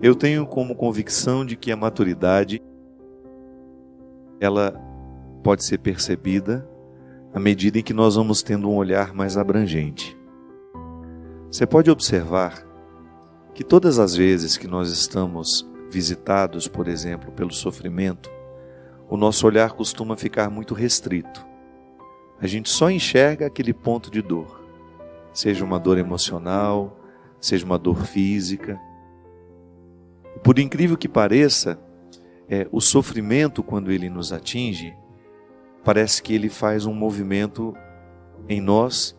Eu tenho como convicção de que a maturidade, ela pode ser percebida à medida em que nós vamos tendo um olhar mais abrangente. Você pode observar que todas as vezes que nós estamos visitados, por exemplo, pelo sofrimento, o nosso olhar costuma ficar muito restrito. A gente só enxerga aquele ponto de dor, seja uma dor emocional, seja uma dor física. Por incrível que pareça, o sofrimento, quando ele nos atinge, parece que ele faz um movimento em nós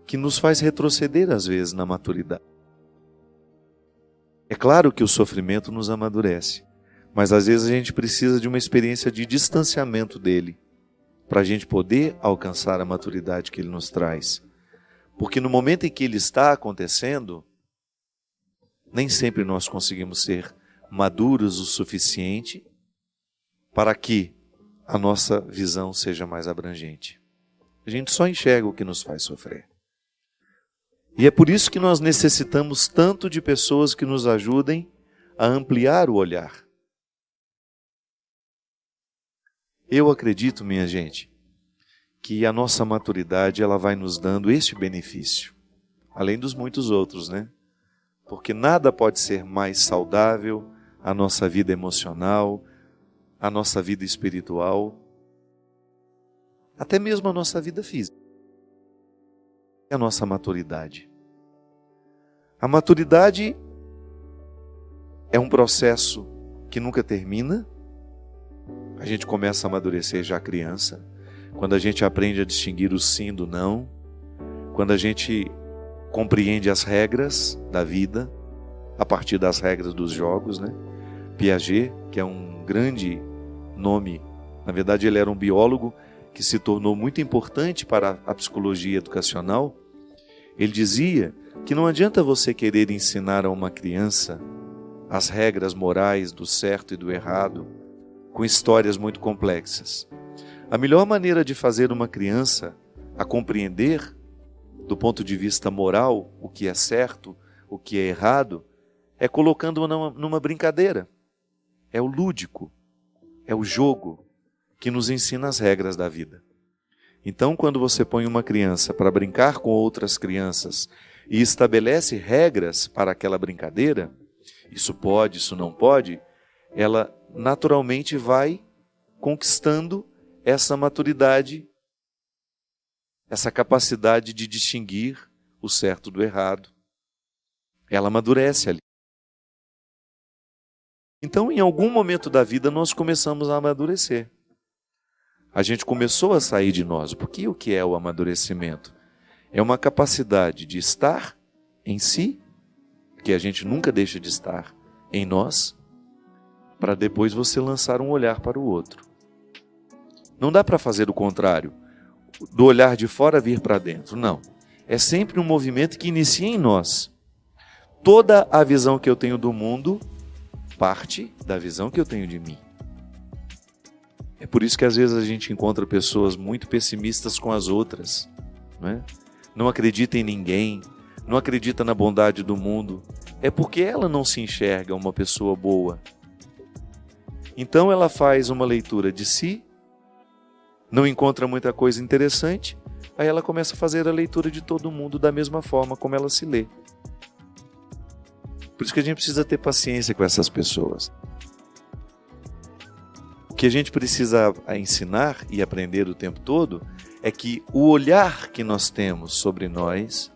que nos faz retroceder às vezes na maturidade. É claro que o sofrimento nos amadurece, mas às vezes a gente precisa de uma experiência de distanciamento dele, para a gente poder alcançar a maturidade que ele nos traz. Porque no momento em que ele está acontecendo, nem sempre nós conseguimos ser maduros o suficiente para que a nossa visão seja mais abrangente. A gente só enxerga o que nos faz sofrer. E é por isso que nós necessitamos tanto de pessoas que nos ajudem a ampliar o olhar. Eu acredito, minha gente, que a nossa maturidade ela vai nos dando este benefício, além dos muitos outros, né? Porque nada pode ser mais saudável a nossa vida emocional, a nossa vida espiritual, até mesmo a nossa vida física. A nossa maturidade. A maturidade é um processo que nunca termina. A gente começa a amadurecer já criança, quando a gente aprende a distinguir o sim do não, quando a gente compreende as regras da vida, a partir das regras dos jogos, né? Piaget, que é um grande nome, na verdade ele era um biólogo que se tornou muito importante para a psicologia educacional. Ele dizia que não adianta você querer ensinar a uma criança as regras morais do certo e do errado com histórias muito complexas. A melhor maneira de fazer uma criança a compreender, do ponto de vista moral, o que é certo, o que é errado, é colocando-a numa brincadeira. É o lúdico, é o jogo que nos ensina as regras da vida. Então, quando você põe uma criança para brincar com outras crianças e estabelece regras para aquela brincadeira, isso pode, isso não pode, ela naturalmente vai conquistando essa maturidade, essa capacidade de distinguir o certo do errado. Ela amadurece ali. Então, em algum momento da vida, nós começamos a amadurecer. A gente começou a sair de nós. Porque o que é o amadurecimento? É uma capacidade de estar em si, que a gente nunca deixa de estar em nós, para depois você lançar um olhar para o outro. Não dá para fazer o contrário, do olhar de fora vir para dentro, não. É sempre um movimento que inicia em nós. Toda a visão que eu tenho do mundo parte da visão que eu tenho de mim. É por isso que às vezes a gente encontra pessoas muito pessimistas com as outras, né? Não acredita em ninguém, não acredita na bondade do mundo. É porque ela não se enxerga uma pessoa boa. Então ela faz uma leitura de si, não encontra muita coisa interessante, aí ela começa a fazer a leitura de todo mundo da mesma forma como ela se lê. Por isso que a gente precisa ter paciência com essas pessoas. O que a gente precisa ensinar e aprender o tempo todo é que o olhar que nós temos sobre nós,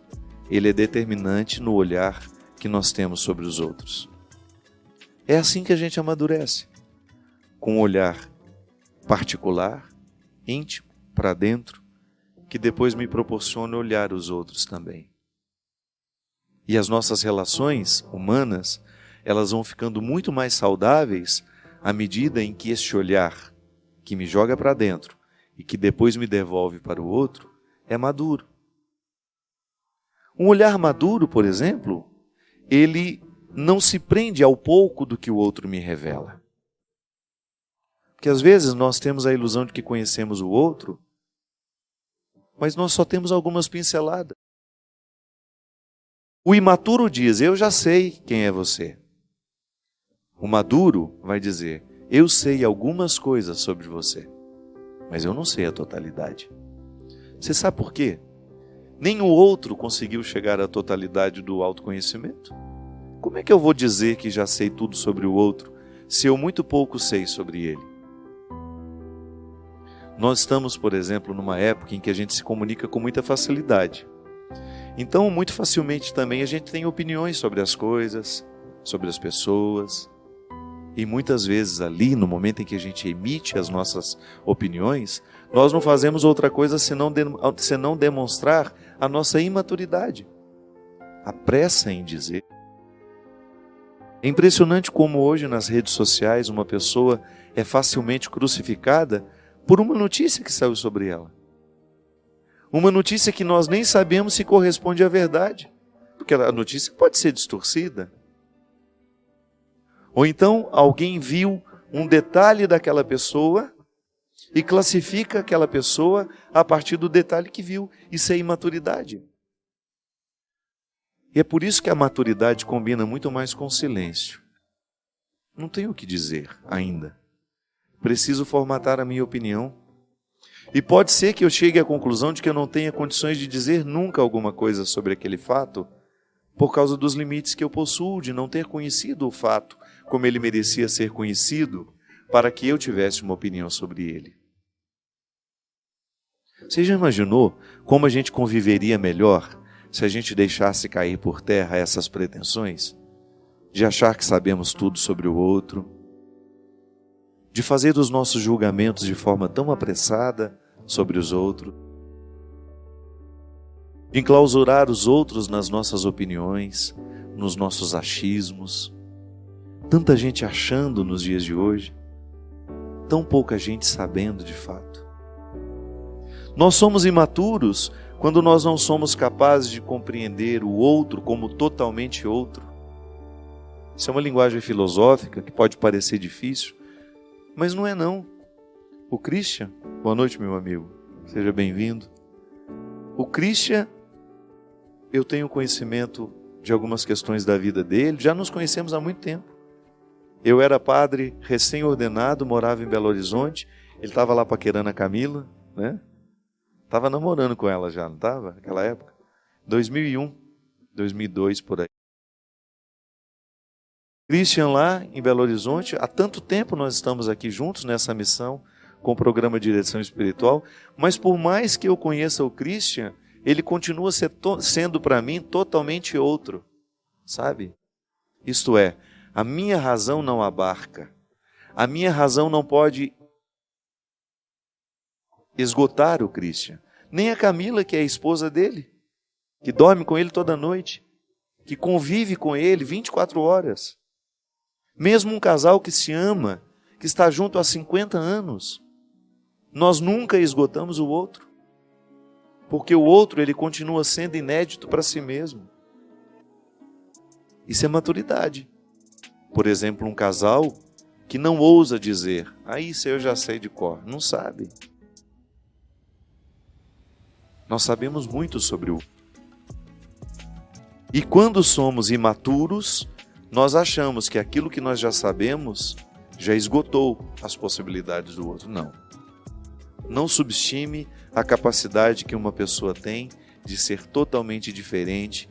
ele é determinante no olhar que nós temos sobre os outros. É assim que a gente amadurece, com um olhar particular, íntimo, para dentro, que depois me proporciona olhar os outros também. E as nossas relações humanas, elas vão ficando muito mais saudáveis à medida em que este olhar que me joga para dentro e que depois me devolve para o outro é maduro. Um olhar maduro, por exemplo, ele não se prende ao pouco do que o outro me revela. Porque às vezes nós temos a ilusão de que conhecemos o outro, mas nós só temos algumas pinceladas. O imaturo diz, eu já sei quem é você. O maduro vai dizer: eu sei algumas coisas sobre você, mas eu não sei a totalidade. Você sabe por quê? Nem o outro conseguiu chegar à totalidade do autoconhecimento. Como é que eu vou dizer que já sei tudo sobre o outro, se eu muito pouco sei sobre ele? Nós estamos, por exemplo, numa época em que a gente se comunica com muita facilidade. Então, muito facilmente também a gente tem opiniões sobre as coisas, sobre as pessoas. E muitas vezes ali, no momento em que a gente emite as nossas opiniões, nós não fazemos outra coisa senão demonstrar a nossa imaturidade, a pressa em dizer. É impressionante como hoje nas redes sociais uma pessoa é facilmente crucificada por uma notícia que saiu sobre ela. Uma notícia que nós nem sabemos se corresponde à verdade, porque a notícia pode ser distorcida. Ou então alguém viu um detalhe daquela pessoa e classifica aquela pessoa a partir do detalhe que viu. Isso é imaturidade. E é por isso que a maturidade combina muito mais com o silêncio. Não tenho o que dizer ainda. Preciso formatar a minha opinião. E pode ser que eu chegue à conclusão de que eu não tenha condições de dizer nunca alguma coisa sobre aquele fato, por causa dos limites que eu possuo de não ter conhecido o fato como ele merecia ser conhecido, para que eu tivesse uma opinião sobre ele. Você já imaginou como a gente conviveria melhor se a gente deixasse cair por terra essas pretensões? De achar que sabemos tudo sobre o outro, de fazer os nossos julgamentos de forma tão apressada sobre os outros, de enclausurar os outros nas nossas opiniões, nos nossos achismos. Tanta gente achando nos dias de hoje, tão pouca gente sabendo de fato. Nós somos imaturos quando nós não somos capazes de compreender o outro como totalmente outro. Isso é uma linguagem filosófica que pode parecer difícil, mas não é não. O Christian, boa noite meu amigo, seja bem-vindo. O Christian, eu tenho conhecimento de algumas questões da vida dele, já nos conhecemos há muito tempo. Eu era padre recém-ordenado, morava em Belo Horizonte, ele estava lá paquerando a Camila, né? Estava namorando com ela já, não estava? Naquela época? 2001, 2002, por aí. Christian lá em Belo Horizonte, há tanto tempo nós estamos aqui juntos nessa missão com o programa Direção Espiritual, mas por mais que eu conheça o Christian, ele continua sendo para mim totalmente outro, sabe? Isto é, a minha razão não abarca, a minha razão não pode esgotar o Christian, nem a Camila, que é a esposa dele, que dorme com ele toda noite, que convive com ele 24 horas. Mesmo um casal que se ama, que está junto há 50 anos, nós nunca esgotamos o outro, porque o outro ele continua sendo inédito para si mesmo. Isso é maturidade. Por exemplo, um casal que não ousa dizer, isso eu já sei de cor, não sabe. Nós sabemos muito sobre o outro. E quando somos imaturos, nós achamos que aquilo que nós já sabemos já esgotou as possibilidades do outro. Não. Não subestime a capacidade que uma pessoa tem de ser totalmente diferente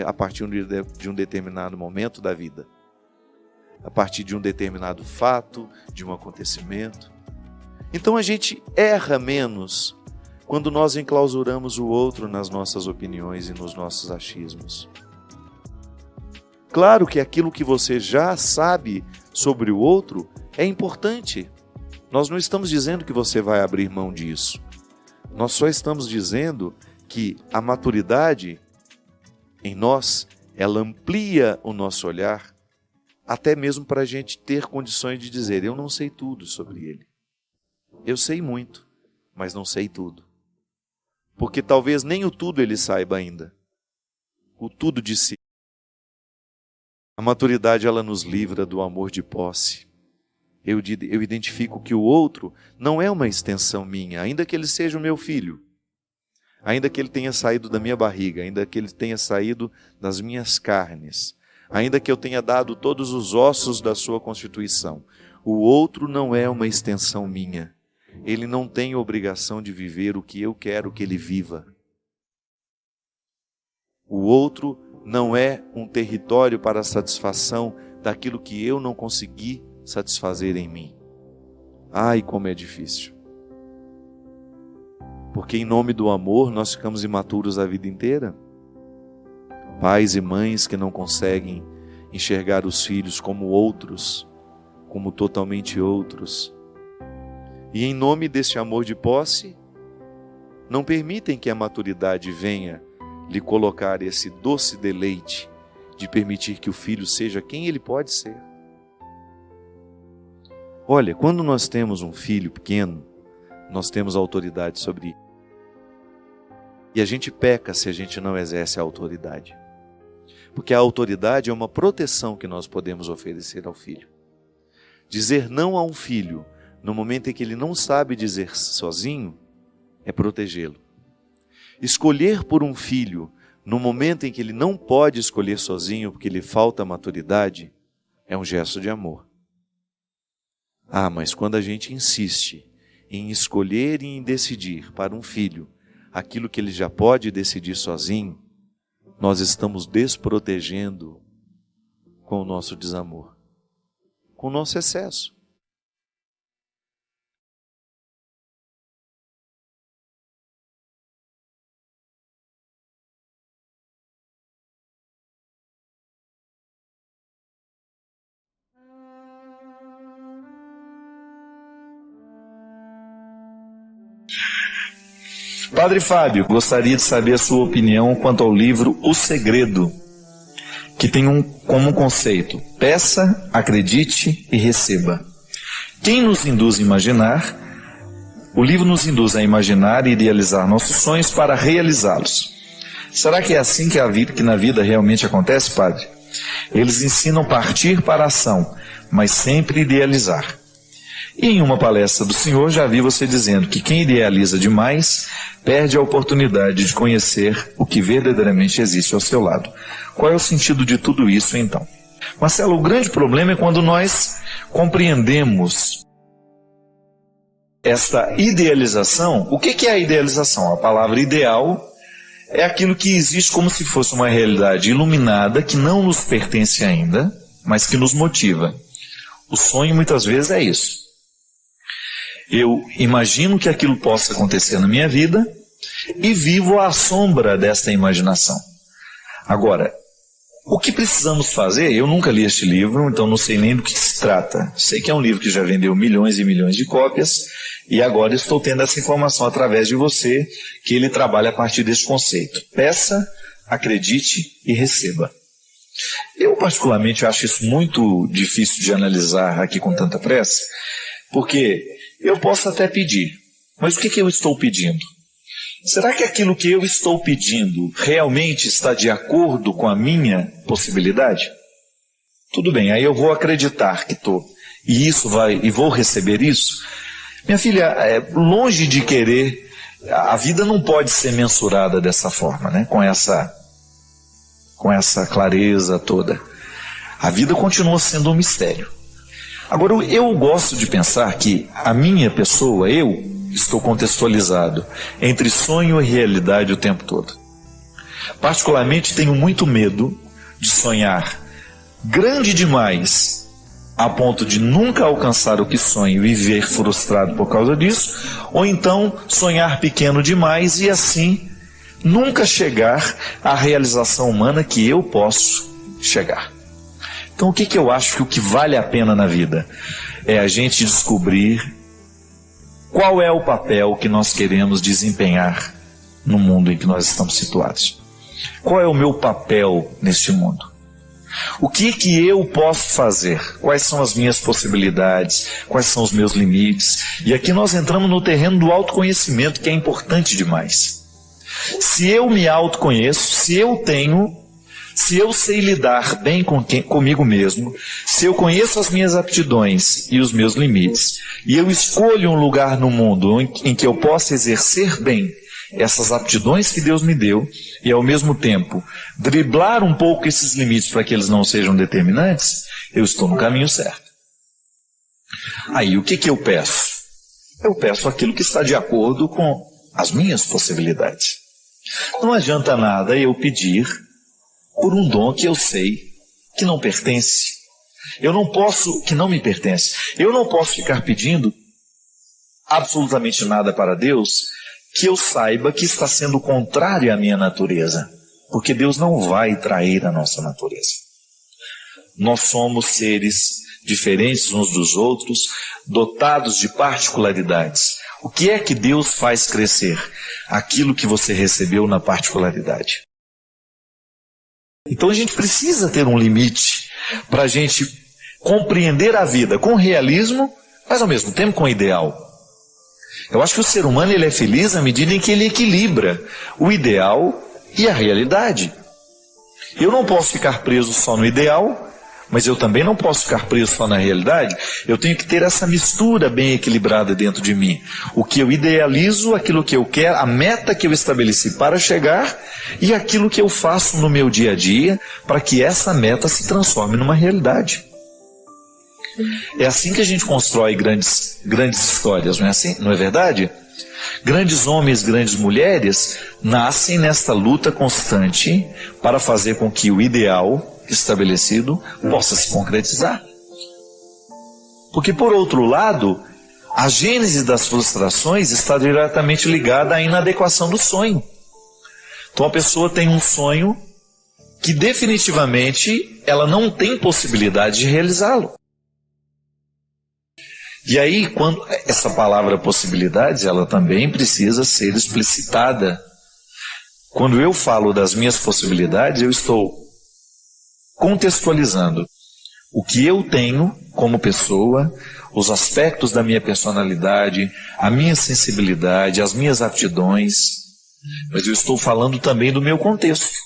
a partir de um determinado momento da vida. A partir de um determinado fato, de um acontecimento. Então a gente erra menos quando nós enclausuramos o outro nas nossas opiniões e nos nossos achismos. Claro que aquilo que você já sabe sobre o outro é importante. Nós não estamos dizendo que você vai abrir mão disso. Nós só estamos dizendo que a maturidade em nós, ela amplia o nosso olhar, até mesmo para a gente ter condições de dizer, eu não sei tudo sobre ele. Eu sei muito, mas não sei tudo. Porque talvez nem o tudo ele saiba ainda. O tudo de si. A maturidade, ela nos livra do amor de posse. Eu identifico que o outro não é uma extensão minha, ainda que ele seja o meu filho. Ainda que ele tenha saído da minha barriga, ainda que ele tenha saído das minhas carnes. ainda que eu tenha dado todos os ossos da sua constituição, o outro não é uma extensão minha. Ele não tem obrigação de viver o que eu quero que ele viva. O outro não é um território para a satisfação daquilo que eu não consegui satisfazer em mim. Ai, como é difícil. Porque em nome do amor nós ficamos imaturos a vida inteira. Pais e mães que não conseguem enxergar os filhos como outros, como totalmente outros. E em nome desse amor de posse, não permitem que a maturidade venha lhe colocar esse doce deleite de permitir que o filho seja quem ele pode ser. Olha, quando nós temos um filho pequeno, nós temos autoridade sobre ele. E a gente peca se a gente não exerce a autoridade. Porque a autoridade é uma proteção que nós podemos oferecer ao filho. Dizer não a um filho no momento em que ele não sabe dizer sozinho é protegê-lo. Escolher por um filho no momento em que ele não pode escolher sozinho porque lhe falta maturidade é um gesto de amor. Ah, mas quando a gente insiste em escolher e em decidir para um filho aquilo que ele já pode decidir sozinho, nós estamos desprotegendo com o nosso desamor, com o nosso excesso. Padre Fábio, gostaria de saber a sua opinião quanto ao livro O Segredo, que tem como conceito: peça, acredite e receba. Quem nos induz a imaginar? O livro nos induz a imaginar e idealizar nossos sonhos para realizá-los. Será que é assim que na vida realmente acontece, Padre? Eles ensinam partir para a ação, mas sempre idealizar. E em uma palestra do senhor já vi você dizendo que quem idealiza demais perde a oportunidade de conhecer o que verdadeiramente existe ao seu lado. Qual é o sentido de tudo isso, então? Marcelo, o grande problema é quando nós compreendemos esta idealização. O que é a idealização? A palavra ideal é aquilo que existe como se fosse uma realidade iluminada que não nos pertence ainda, mas que nos motiva. O sonho muitas vezes é isso. Eu imagino que aquilo possa acontecer na minha vida e vivo à sombra desta imaginação. Agora, o que precisamos fazer? Eu nunca li este livro, então não sei nem do que se trata. Sei que é um livro que já vendeu milhões e milhões de cópias e agora estou tendo essa informação através de você, que ele trabalha a partir desse conceito. Peça, acredite e receba. Eu particularmente acho isso muito difícil de analisar aqui com tanta pressa, porque eu posso até pedir, mas o que eu estou pedindo? Será que aquilo que eu estou pedindo realmente está de acordo com a minha possibilidade? Tudo bem, aí eu vou acreditar que estou, e vou receber isso. Minha filha, longe de querer, a vida não pode ser mensurada dessa forma, né? Com essa clareza toda. A vida continua sendo um mistério. Agora, eu gosto de pensar que a minha pessoa, eu estou contextualizado entre sonho e realidade o tempo todo. Particularmente, tenho muito medo de sonhar grande demais, a ponto de nunca alcançar o que sonho e viver frustrado por causa disso, ou então sonhar pequeno demais e assim nunca chegar à realização humana que eu posso chegar. Então o que eu acho que o que vale a pena na vida é a gente descobrir qual é o papel que nós queremos desempenhar no mundo em que nós estamos situados. Qual é o meu papel neste mundo? O que eu posso fazer? Quais são as minhas possibilidades? Quais são os meus limites? E aqui nós entramos no terreno do autoconhecimento, que é importante demais. Se eu me autoconheço, se eu sei lidar bem comigo mesmo, se eu conheço as minhas aptidões e os meus limites, e eu escolho um lugar no mundo em que eu possa exercer bem essas aptidões que Deus me deu e, ao mesmo tempo, driblar um pouco esses limites para que eles não sejam determinantes, eu estou no caminho certo. Aí, o que eu peço? Eu peço aquilo que está de acordo com as minhas possibilidades. Não adianta nada eu pedir por um dom que eu sei que não pertence. Eu não posso, que não me pertence. Eu não posso ficar pedindo absolutamente nada para Deus que eu saiba que está sendo contrário à minha natureza. Porque Deus não vai trair a nossa natureza. Nós somos seres diferentes uns dos outros, dotados de particularidades. O que é que Deus faz crescer? Aquilo que você recebeu na particularidade. Então a gente precisa ter um limite para a gente compreender a vida com realismo, mas ao mesmo tempo com ideal. Eu acho que o ser humano ele é feliz à medida em que ele equilibra o ideal e a realidade. Eu não posso ficar preso só no ideal, mas eu também não posso ficar preso só na realidade. Eu tenho que ter essa mistura bem equilibrada dentro de mim. O que eu idealizo, aquilo que eu quero, a meta que eu estabeleci para chegar e aquilo que eu faço no meu dia a dia para que essa meta se transforme numa realidade. É assim que a gente constrói grandes histórias, não é assim? Não é verdade? Grandes homens, grandes mulheres nascem nesta luta constante para fazer com que o ideal estabelecido possa se concretizar. Porque, por outro lado, a gênese das frustrações está diretamente ligada à inadequação do sonho. Então a pessoa tem um sonho que definitivamente ela não tem possibilidade de realizá-lo. E aí, quando essa palavra possibilidades, ela também precisa ser explicitada. Quando eu falo das minhas possibilidades, eu estou contextualizando o que eu tenho como pessoa, os aspectos da minha personalidade, a minha sensibilidade, as minhas aptidões, mas eu estou falando também do meu contexto.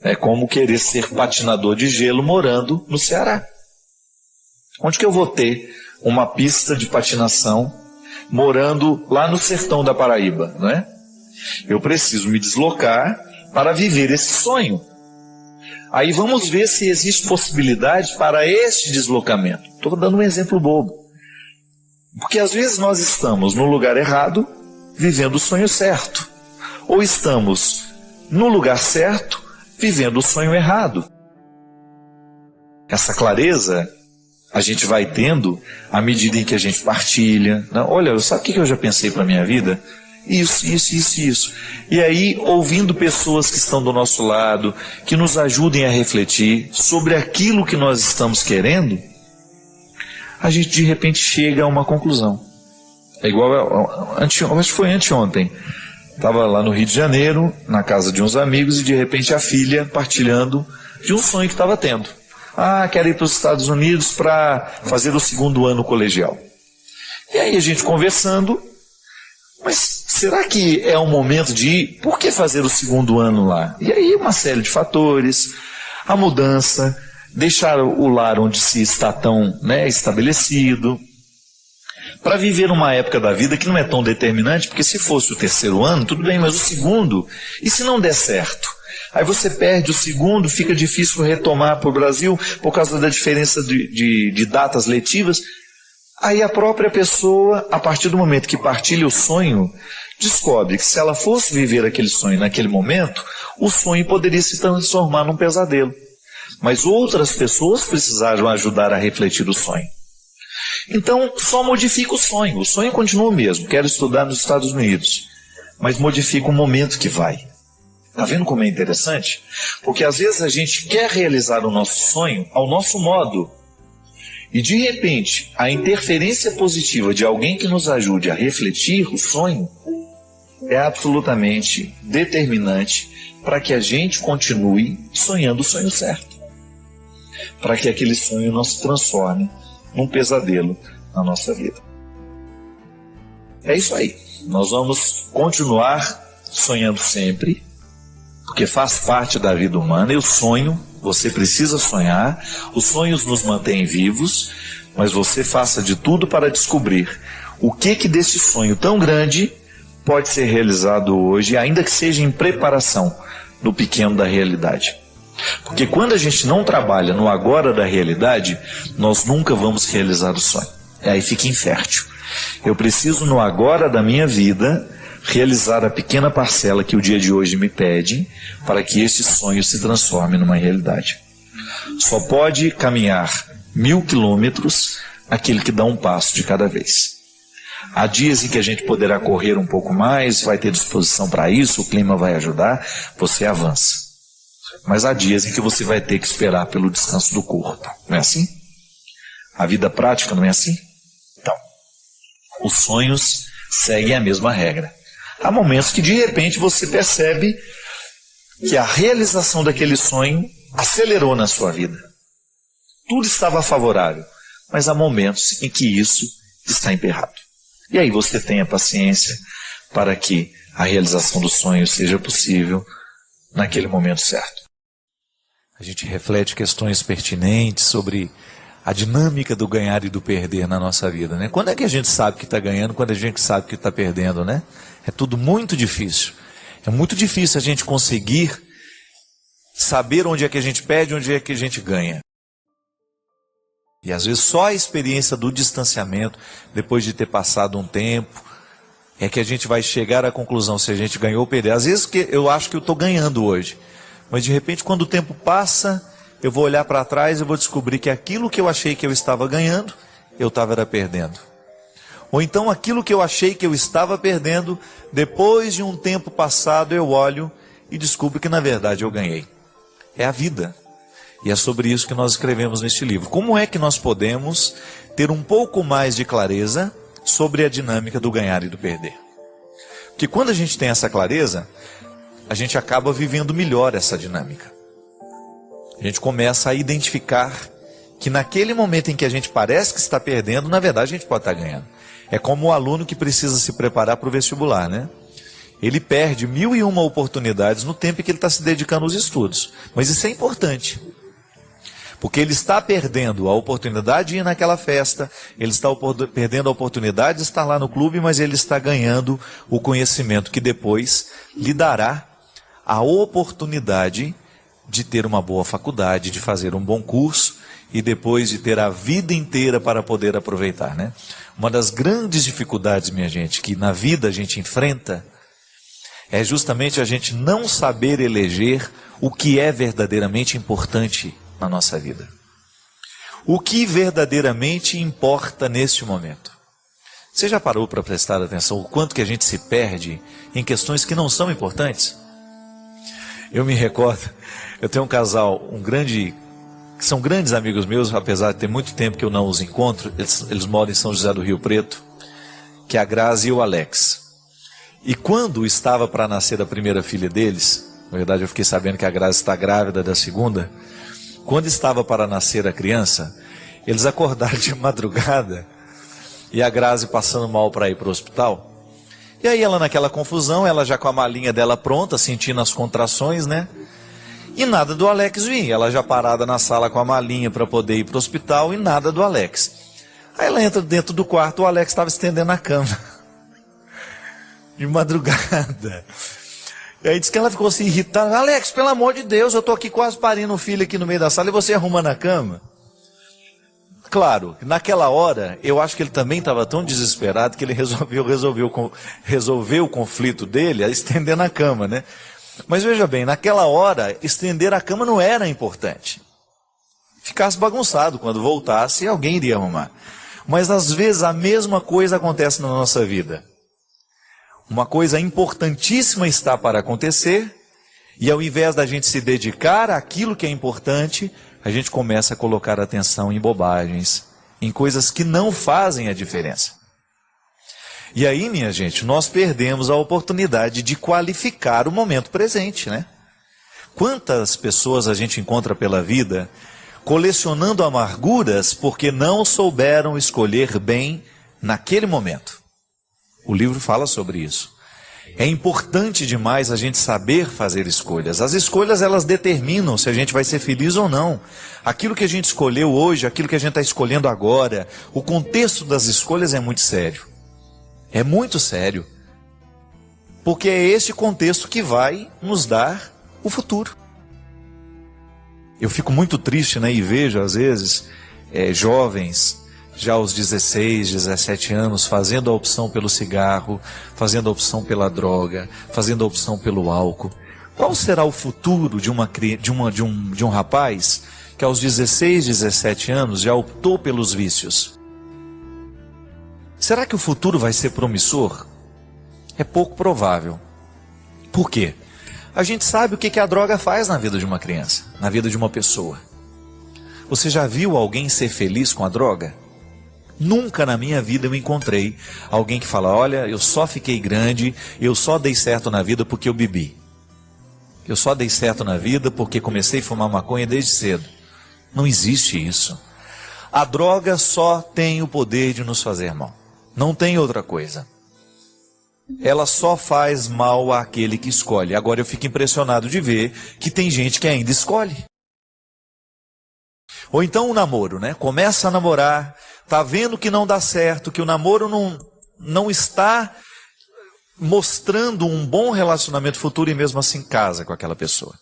É como querer ser patinador de gelo morando no Ceará. Onde que eu vou ter uma pista de patinação morando lá no sertão da Paraíba, não é? Eu preciso me deslocar para viver esse sonho. Aí vamos ver se existe possibilidade para este deslocamento. Estou dando um exemplo bobo. Porque às vezes nós estamos no lugar errado, vivendo o sonho certo. Ou estamos no lugar certo, vivendo o sonho errado. Essa clareza a gente vai tendo à medida em que a gente partilha. Olha, sabe o que eu já pensei para a minha vida? Isso. E aí, ouvindo pessoas que estão do nosso lado, que nos ajudem a refletir sobre aquilo que nós estamos querendo, a gente de repente chega a uma conclusão. É igual, acho que foi anteontem. Estava lá no Rio de Janeiro, na casa de uns amigos, e de repente a filha partilhando de um sonho que estava tendo. Quero ir para os Estados Unidos para fazer o 2º ano colegial. E aí a gente conversando, mas será que é o momento de ir? Por que fazer o 2º ano lá? E aí uma série de fatores, a mudança, deixar o lar onde se está tão estabelecido, para viver uma época da vida que não é tão determinante, porque se fosse o 3º ano, tudo bem, mas o 2º, e se não der certo? Aí você perde o 2º, fica difícil retomar para o Brasil, por causa da diferença de datas letivas. Aí a própria pessoa, a partir do momento que partilha o sonho, descobre que se ela fosse viver aquele sonho naquele momento, o sonho poderia se transformar num pesadelo. Mas outras pessoas precisaram ajudar a refletir o sonho. Então, só modifica o sonho continua o mesmo, quero estudar nos Estados Unidos, mas modifica o momento que vai. Está vendo como é interessante? Porque às vezes a gente quer realizar o nosso sonho ao nosso modo. E de repente, a interferência positiva de alguém que nos ajude a refletir o sonho é absolutamente determinante para que a gente continue sonhando o sonho certo. Para que aquele sonho não se transforme num pesadelo na nossa vida. É isso aí. Nós vamos continuar sonhando sempre, porque faz parte da vida humana. Eu sonho, você precisa sonhar, os sonhos nos mantêm vivos, mas você faça de tudo para descobrir o que desse sonho tão grande pode ser realizado hoje, ainda que seja em preparação no pequeno da realidade. Porque quando a gente não trabalha no agora da realidade, nós nunca vamos realizar o sonho. E aí fica infértil. Eu preciso no agora da minha vida realizar a pequena parcela que o dia de hoje me pede para que este sonho se transforme numa realidade. Só pode caminhar 1000 quilômetros aquele que dá um passo de cada vez. Há dias em que a gente poderá correr um pouco mais, vai ter disposição para isso, o clima vai ajudar, você avança. Mas há dias em que você vai ter que esperar pelo descanso do corpo. Não é assim? A vida prática não é assim? Então, os sonhos seguem a mesma regra. Há momentos que de repente você percebe que a realização daquele sonho acelerou na sua vida. Tudo estava favorável, mas há momentos em que isso está emperrado. E aí você tenha paciência para que a realização do sonho seja possível naquele momento certo. A gente reflete questões pertinentes sobre a dinâmica do ganhar e do perder na nossa vida, né? Quando é que a gente sabe que está ganhando, quando a gente sabe que está perdendo, né? É tudo muito difícil. É muito difícil a gente conseguir saber onde é que a gente perde e onde é que a gente ganha. E às vezes só a experiência do distanciamento, depois de ter passado um tempo, é que a gente vai chegar à conclusão se a gente ganhou ou perdeu. Às vezes eu acho que eu estou ganhando hoje, mas de repente quando o tempo passa, eu vou olhar para trás e vou descobrir que aquilo que eu achei que eu estava ganhando, eu estava perdendo. Ou então aquilo que eu achei que eu estava perdendo, depois de um tempo passado eu olho e descubro que na verdade eu ganhei. É a vida. E é sobre isso que nós escrevemos neste livro. Como é que nós podemos ter um pouco mais de clareza sobre a dinâmica do ganhar e do perder? Porque quando a gente tem essa clareza, a gente acaba vivendo melhor essa dinâmica. A gente começa a identificar que naquele momento em que a gente parece que está perdendo, na verdade a gente pode estar ganhando. É como o aluno que precisa se preparar para o vestibular, né? Ele perde 1001 oportunidades no tempo em que ele está se dedicando aos estudos. Mas isso é importante. Porque ele está perdendo a oportunidade de ir naquela festa, ele está perdendo a oportunidade de estar lá no clube, mas ele está ganhando o conhecimento que depois lhe dará a oportunidade de ter uma boa faculdade, de fazer um bom curso e depois de ter a vida inteira para poder aproveitar, né? Uma das grandes dificuldades, minha gente, que na vida a gente enfrenta é justamente a gente não saber eleger o que é verdadeiramente importante na nossa vida. O que verdadeiramente importa neste momento? Você já parou para prestar atenção o quanto que a gente se perde em questões que não são importantes? Eu me recordo, eu tenho um casal, que são grandes amigos meus, apesar de ter muito tempo que eu não os encontro, eles moram em São José do Rio Preto, que é a Grazi e o Alex. E quando estava para nascer a primeira filha deles, na verdade eu fiquei sabendo que a Grazi está grávida da segunda, quando estava para nascer a criança, eles acordaram de madrugada e a Grazi passando mal para ir para o hospital. E aí ela naquela confusão, ela já com a malinha dela pronta, sentindo as contrações, né? E nada do Alex vir, ela já parada na sala com a malinha para poder ir para o hospital e nada do Alex. Aí ela entra dentro do quarto, o Alex estava estendendo a cama. De madrugada. E aí diz que ela ficou assim irritada. Alex, pelo amor de Deus, eu estou aqui quase parindo um filho aqui no meio da sala e você arruma na cama. Claro, naquela hora, eu acho que ele também estava tão desesperado que ele resolveu o conflito dele a estender na cama, né? Mas veja bem, naquela hora, estender a cama não era importante. Ficasse bagunçado, quando voltasse, alguém iria arrumar. Mas às vezes a mesma coisa acontece na nossa vida. Uma coisa importantíssima está para acontecer, e ao invés da gente se dedicar àquilo que é importante, a gente começa a colocar atenção em bobagens, em coisas que não fazem a diferença. E aí, minha gente, nós perdemos a oportunidade de qualificar o momento presente, né? Quantas pessoas a gente encontra pela vida colecionando amarguras porque não souberam escolher bem naquele momento? O livro fala sobre isso. É importante demais a gente saber fazer escolhas. As escolhas, elas determinam se a gente vai ser feliz ou não. Aquilo que a gente escolheu hoje, aquilo que a gente está escolhendo agora, o contexto das escolhas é muito sério. É muito sério. porque é esse contexto que vai nos dar o futuro. Eu fico muito triste, né, e vejo às vezes jovens já aos 16, 17 anos fazendo a opção pelo cigarro, fazendo a opção pela droga, fazendo a opção pelo álcool. Qual será o futuro de um rapaz que aos 16, 17 anos já optou pelos vícios? Será que o futuro vai ser promissor? É pouco provável. Por quê? A gente sabe o que a droga faz na vida de uma criança, na vida de uma pessoa. Você já viu alguém ser feliz com a droga? Nunca na minha vida eu encontrei alguém que fala, olha, eu só fiquei grande, eu só dei certo na vida porque eu bebi. Eu só dei certo na vida porque comecei a fumar maconha desde cedo. Não existe isso. A droga só tem o poder de nos fazer mal. Não tem outra coisa. Ela só faz mal àquele que escolhe. Agora eu fico impressionado de ver que tem gente que ainda escolhe. Ou então o namoro, né? Começa a namorar, tá vendo que não dá certo, que o namoro não está mostrando um bom relacionamento futuro e mesmo assim casa com aquela pessoa.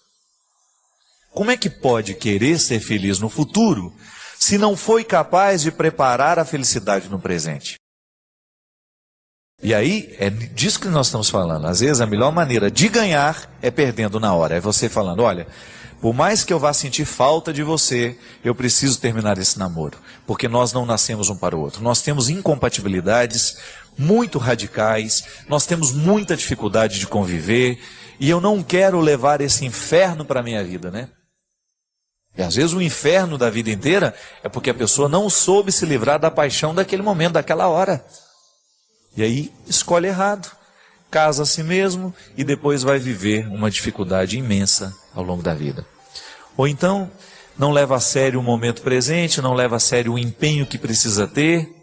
Como é que pode querer ser feliz no futuro se não foi capaz de preparar a felicidade no presente? E aí, é disso que nós estamos falando. Às vezes a melhor maneira de ganhar é perdendo na hora. É você falando, olha, por mais que eu vá sentir falta de você, eu preciso terminar esse namoro. Porque nós não nascemos um para o outro. Nós temos incompatibilidades muito radicais, nós temos muita dificuldade de conviver, e eu não quero levar esse inferno para a minha vida, né? E às vezes o inferno da vida inteira é porque a pessoa não soube se livrar da paixão daquele momento, daquela hora. E aí escolhe errado, casa a si mesmo e depois vai viver uma dificuldade imensa ao longo da vida. Ou então não leva a sério o momento presente, não leva a sério o empenho que precisa ter,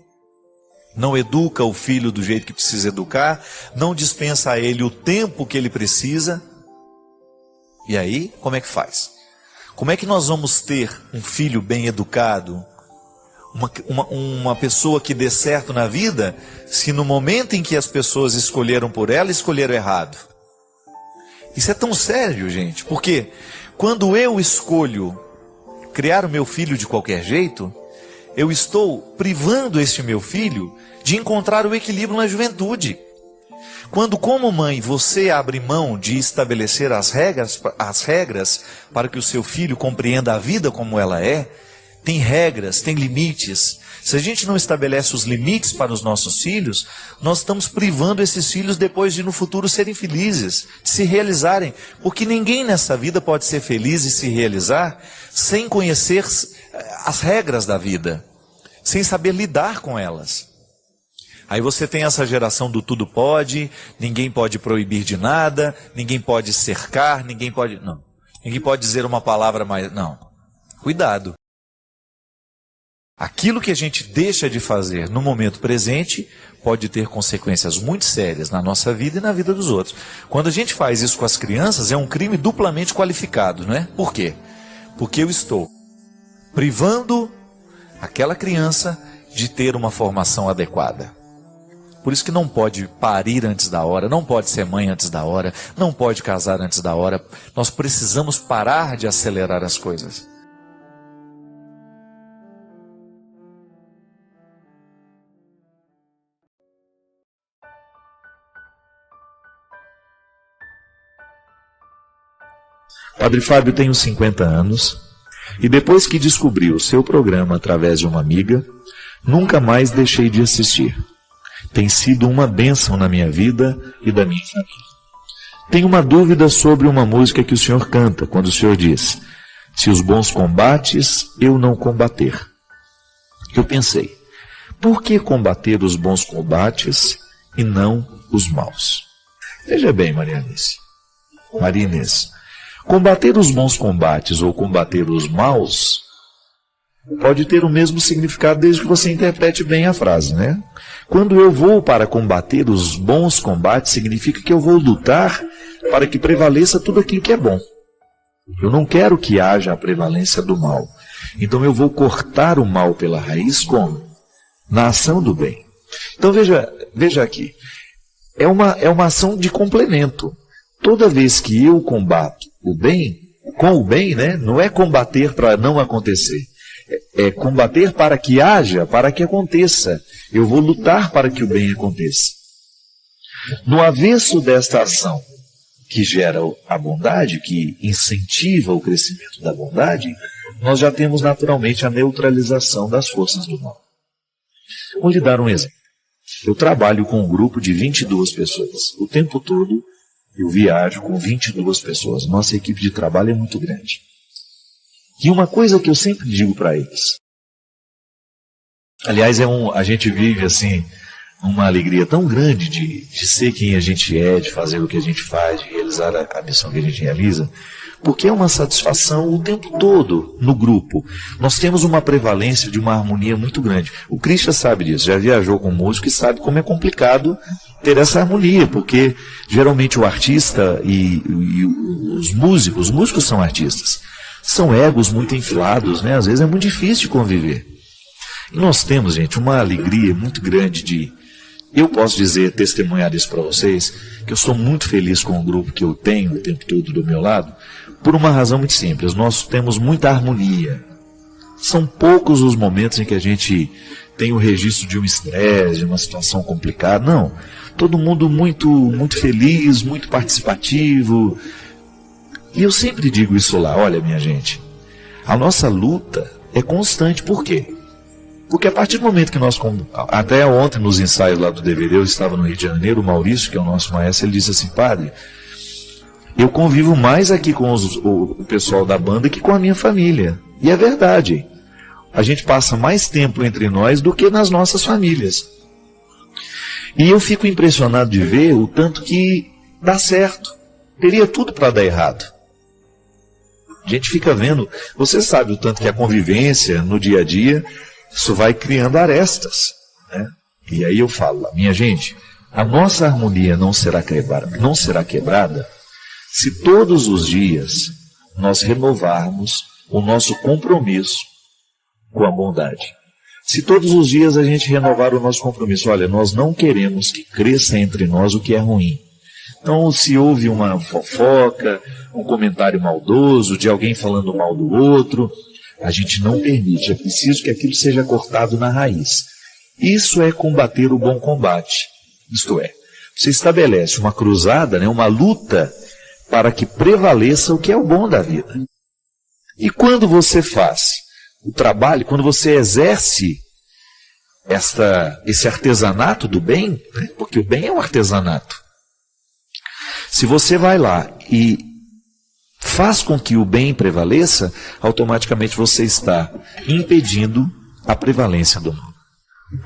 não educa o filho do jeito que precisa educar, não dispensa a ele o tempo que ele precisa. E aí, como é que faz? Como é que nós vamos ter um filho bem educado, uma pessoa que dê certo na vida, se no momento em que as pessoas escolheram por ela, escolheram errado? Isso é tão sério, gente, porque quando eu escolho criar o meu filho de qualquer jeito, eu estou privando este meu filho de encontrar o equilíbrio na juventude. Quando, como mãe, você abre mão de estabelecer as regras para que o seu filho compreenda a vida como ela é, tem regras, tem limites. Se a gente não estabelece os limites para os nossos filhos, nós estamos privando esses filhos depois de no futuro serem felizes, de se realizarem. Porque ninguém nessa vida pode ser feliz e se realizar sem conhecer as regras da vida, sem saber lidar com elas. Aí você tem essa geração do tudo pode, ninguém pode proibir de nada, ninguém pode cercar, ninguém pode dizer uma palavra mais, não. Cuidado. Aquilo que a gente deixa de fazer no momento presente pode ter consequências muito sérias na nossa vida e na vida dos outros. Quando a gente faz isso com as crianças, é um crime duplamente qualificado, não é? Por quê? Porque eu estou privando aquela criança de ter uma formação adequada. Por isso que não pode parir antes da hora, não pode ser mãe antes da hora, não pode casar antes da hora. Nós precisamos parar de acelerar as coisas. Padre Fábio, tenho 50 anos e depois que descobri o seu programa através de uma amiga, nunca mais deixei de assistir. Tem sido uma bênção na minha vida e da minha família. Tenho uma dúvida sobre uma música que o senhor canta, quando o senhor diz: se os bons combates, eu não combater. Eu pensei, por que combater os bons combates e não os maus? Veja bem, Maria Inês, combater os bons combates ou combater os maus pode ter o mesmo significado desde que você interprete bem a frase, né? Quando eu vou para combater os bons combates, significa que eu vou lutar para que prevaleça tudo aquilo que é bom. Eu não quero que haja a prevalência do mal. Então eu vou cortar o mal pela raiz como? Na ação do bem. Então veja aqui. é uma ação de complemento. Toda vez que eu combato o bem, com o bem, né, não é combater para não acontecer. É combater para que haja, para que aconteça. Eu vou lutar para que o bem aconteça. No avesso desta ação, que gera a bondade, que incentiva o crescimento da bondade, nós já temos naturalmente a neutralização das forças do mal. Vou lhe dar um exemplo. Eu trabalho com um grupo de 22 pessoas. O tempo todo eu viajo com 22 pessoas. Nossa equipe de trabalho é muito grande. E uma coisa que eu sempre digo para eles, aliás, a gente vive assim uma alegria tão grande de ser quem a gente é, de fazer o que a gente faz, de realizar a missão que a gente realiza, porque é uma satisfação o tempo todo no grupo. Nós temos uma prevalência de uma harmonia muito grande. O Christian sabe disso, já viajou com músico e sabe como é complicado ter essa harmonia, porque geralmente o artista e os músicos são artistas, são egos muito inflados, né? Às vezes é muito difícil de conviver. E nós temos, gente, uma alegria muito grande eu posso dizer, testemunhar isso para vocês, que eu sou muito feliz com o grupo que eu tenho o tempo todo do meu lado, por uma razão muito simples. Nós temos muita harmonia. São poucos os momentos em que a gente tem o registro de um estresse, de uma situação complicada. Não. Todo mundo muito, muito feliz, muito participativo. E eu sempre digo isso lá, olha minha gente, a nossa luta é constante. Por quê? Porque a partir do momento que nós, até ontem nos ensaios lá do DVD, eu estava no Rio de Janeiro, o Maurício, que é o nosso maestro, ele disse assim, padre, eu convivo mais aqui com o pessoal da banda que com a minha família. E é verdade. A gente passa mais tempo entre nós do que nas nossas famílias. E eu fico impressionado de ver o tanto que dá certo. Teria tudo para dar errado. A gente fica vendo, você sabe o tanto que a convivência no dia a dia, isso vai criando arestas, né? E aí eu falo, minha gente, a nossa harmonia não será quebrada se todos os dias nós renovarmos o nosso compromisso com a bondade. Se todos os dias a gente renovar o nosso compromisso, olha, nós não queremos que cresça entre nós o que é ruim. Então, se houve uma fofoca, um comentário maldoso, de alguém falando mal do outro, a gente não permite, é preciso que aquilo seja cortado na raiz. Isso é combater o bom combate. Isto é, você estabelece uma cruzada, né, uma luta para que prevaleça o que é o bom da vida. E quando você faz o trabalho, quando você exerce esse artesanato do bem, né, porque o bem é um artesanato, se você vai lá e faz com que o bem prevaleça, automaticamente você está impedindo a prevalência do mal.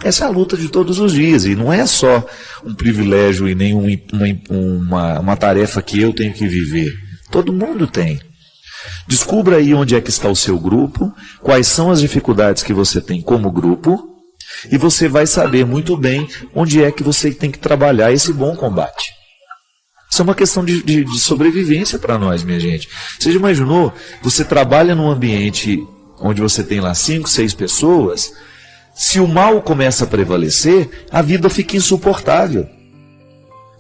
Essa é a luta de todos os dias, e não é só um privilégio e nem uma tarefa que eu tenho que viver. Todo mundo tem. Descubra aí onde é que está o seu grupo, quais são as dificuldades que você tem como grupo, e você vai saber muito bem onde é que você tem que trabalhar esse bom combate. Isso é uma questão de sobrevivência para nós, minha gente. Você já imaginou? Você trabalha num ambiente onde você tem lá 5, 6 pessoas. Se o mal começa a prevalecer, a vida fica insuportável.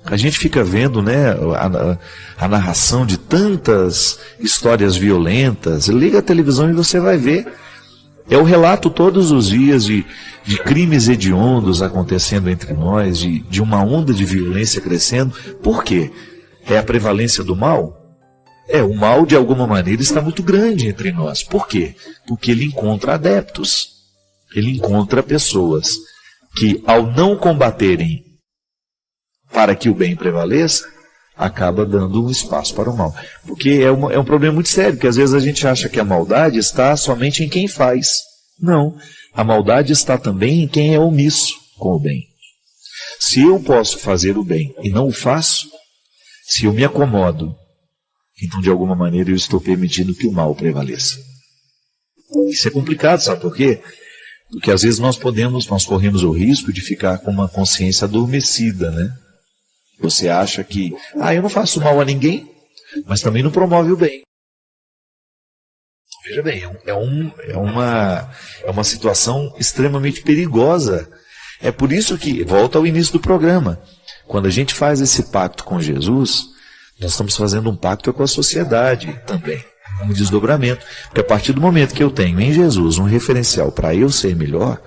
A gente fica vendo, né, a narração de tantas histórias violentas. Liga a televisão e você vai ver. É o relato todos os dias de crimes hediondos acontecendo entre nós, de uma onda de violência crescendo. Por quê? É a prevalência do mal? O mal de alguma maneira está muito grande entre nós. Por quê? Porque ele encontra adeptos. Ele encontra pessoas que, ao não combaterem para que o bem prevaleça, acaba dando um espaço para o mal. Porque é um problema muito sério, porque às vezes a gente acha que a maldade está somente em quem faz. Não, a maldade está também em quem é omisso com o bem. Se eu posso fazer o bem e não o faço, se eu me acomodo, então de alguma maneira eu estou permitindo que o mal prevaleça. Isso é complicado, sabe por quê? Porque às vezes nós corremos o risco de ficar com uma consciência adormecida, né? Você acha que, eu não faço mal a ninguém, mas também não promove o bem. Veja bem, é uma situação extremamente perigosa. É por isso que, volta ao início do programa, Quando a gente faz esse pacto com Jesus, nós estamos fazendo um pacto com a sociedade também, um desdobramento. Porque a partir do momento que eu tenho em Jesus um referencial para eu ser melhor,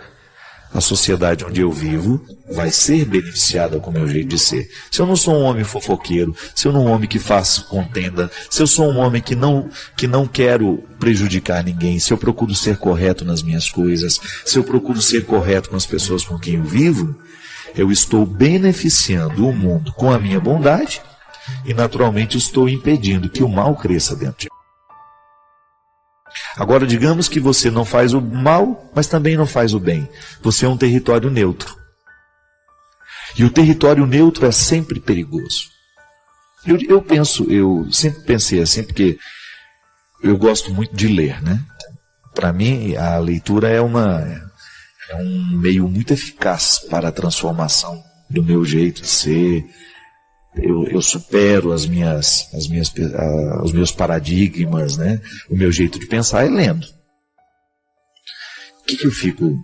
a sociedade onde eu vivo vai ser beneficiada com o meu jeito de ser. Se eu não sou um homem fofoqueiro, se eu não sou um homem que faço contenda, se eu sou um homem que não quero prejudicar ninguém, se eu procuro ser correto nas minhas coisas, se eu procuro ser correto com as pessoas com quem eu vivo, eu estou beneficiando o mundo com a minha bondade e naturalmente estou impedindo que o mal cresça dentro de mim. Agora, digamos que você não faz o mal, mas também não faz o bem. Você é um território neutro. E o território neutro é sempre perigoso. Eu sempre pensei assim, porque eu gosto muito de ler, né? Para mim, a leitura é um meio muito eficaz para a transformação do meu jeito de ser. Eu supero os meus paradigmas, né? O meu jeito de pensar é lendo. O que eu fico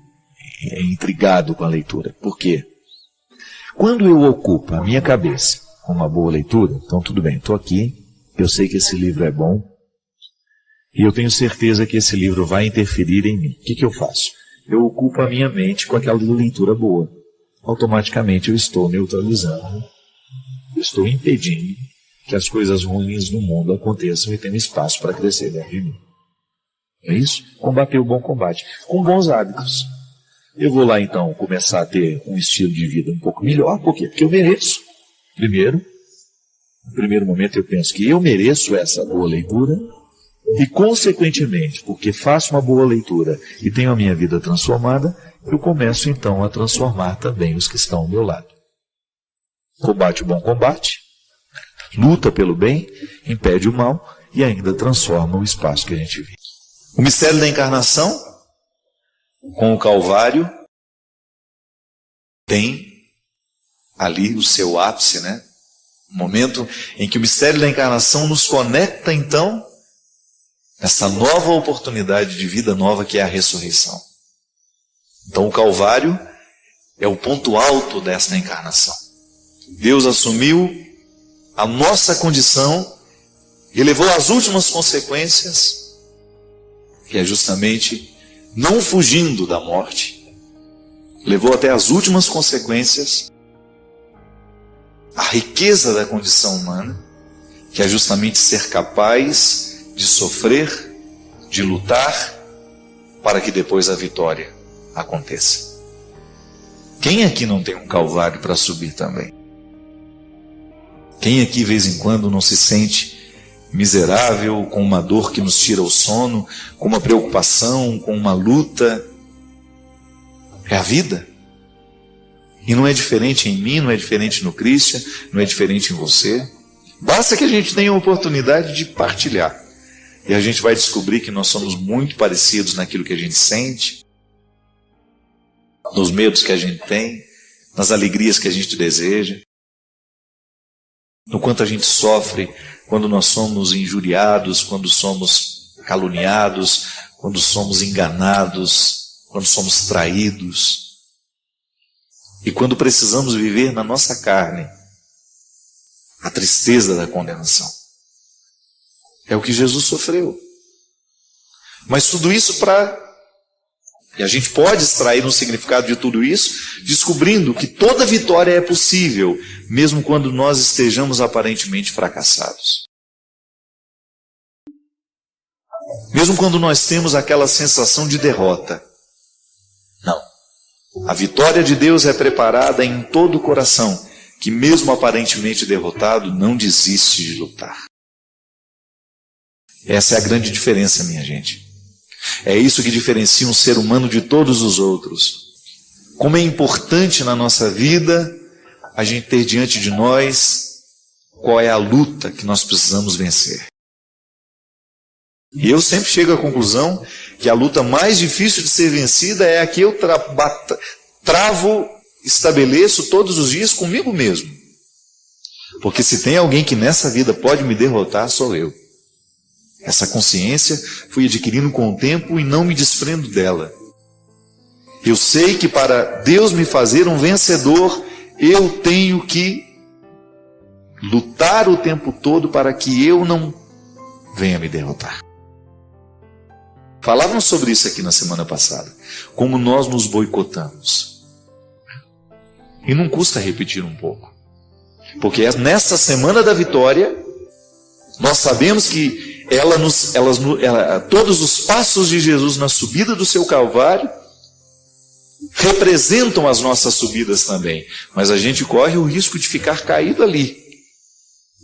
intrigado com a leitura? Por quê? Quando eu ocupo a minha cabeça com uma boa leitura, então tudo bem, estou aqui, eu sei que esse livro é bom, e eu tenho certeza que esse livro vai interferir em mim. O que eu faço? Eu ocupo a minha mente com aquela leitura boa. Automaticamente eu estou neutralizando, eu estou impedindo que as coisas ruins no mundo aconteçam e tenham espaço para crescer dentro de mim. É isso? Combater o bom combate. Com bons hábitos. Eu vou lá então começar a ter um estilo de vida um pouco melhor. Por quê? Porque eu mereço. Primeiro, no primeiro momento eu penso que eu mereço essa boa leitura. E consequentemente, porque faço uma boa leitura e tenho a minha vida transformada, eu começo então a transformar também os que estão ao meu lado. Combate o bom combate, luta pelo bem, impede o mal e ainda transforma o espaço que a gente vive. O mistério da encarnação, com o Calvário, tem ali o seu ápice, né? O momento em que o mistério da encarnação nos conecta, então, nessa nova oportunidade de vida nova que é a ressurreição. Então o Calvário é o ponto alto desta encarnação. Deus assumiu a nossa condição e levou às últimas consequências, que é justamente não fugindo da morte, levou até as últimas consequências a riqueza da condição humana, que é justamente ser capaz de sofrer, de lutar, para que depois a vitória aconteça. Quem aqui não tem um Calvário para subir também? Quem aqui, de vez em quando, não se sente miserável, com uma dor que nos tira o sono, com uma preocupação, com uma luta? É a vida. E não é diferente em mim, não é diferente no Christian, não é diferente em você. Basta que a gente tenha a oportunidade de partilhar. E a gente vai descobrir que nós somos muito parecidos naquilo que a gente sente, nos medos que a gente tem, nas alegrias que a gente deseja, no quanto a gente sofre quando nós somos injuriados, quando somos caluniados, quando somos enganados, quando somos traídos. E quando precisamos viver na nossa carne a tristeza da condenação. É o que Jesus sofreu. Mas tudo isso e a gente pode extrair um significado de tudo isso, descobrindo que toda vitória é possível, mesmo quando nós estejamos aparentemente fracassados. Mesmo quando nós temos aquela sensação de derrota. Não. A vitória de Deus é preparada em todo o coração, que mesmo aparentemente derrotado, não desiste de lutar. Essa é a grande diferença, minha gente. É isso que diferencia um ser humano de todos os outros. Como é importante na nossa vida a gente ter diante de nós qual é a luta que nós precisamos vencer. E eu sempre chego à conclusão que a luta mais difícil de ser vencida é a que eu estabeleço todos os dias comigo mesmo. Porque se tem alguém que nessa vida pode me derrotar, sou eu. Essa consciência fui adquirindo com o tempo e não me desprendo dela. Eu sei que para Deus me fazer um vencedor, eu tenho que Lutar o tempo todo para que eu não venha me derrotar. Falávamos sobre isso aqui na semana passada. Como nós nos boicotamos. E não custa repetir um pouco. Porque nesta semana da vitória, nós sabemos que todos os passos de Jesus na subida do seu Calvário representam as nossas subidas também. Mas a gente corre o risco de ficar caído ali,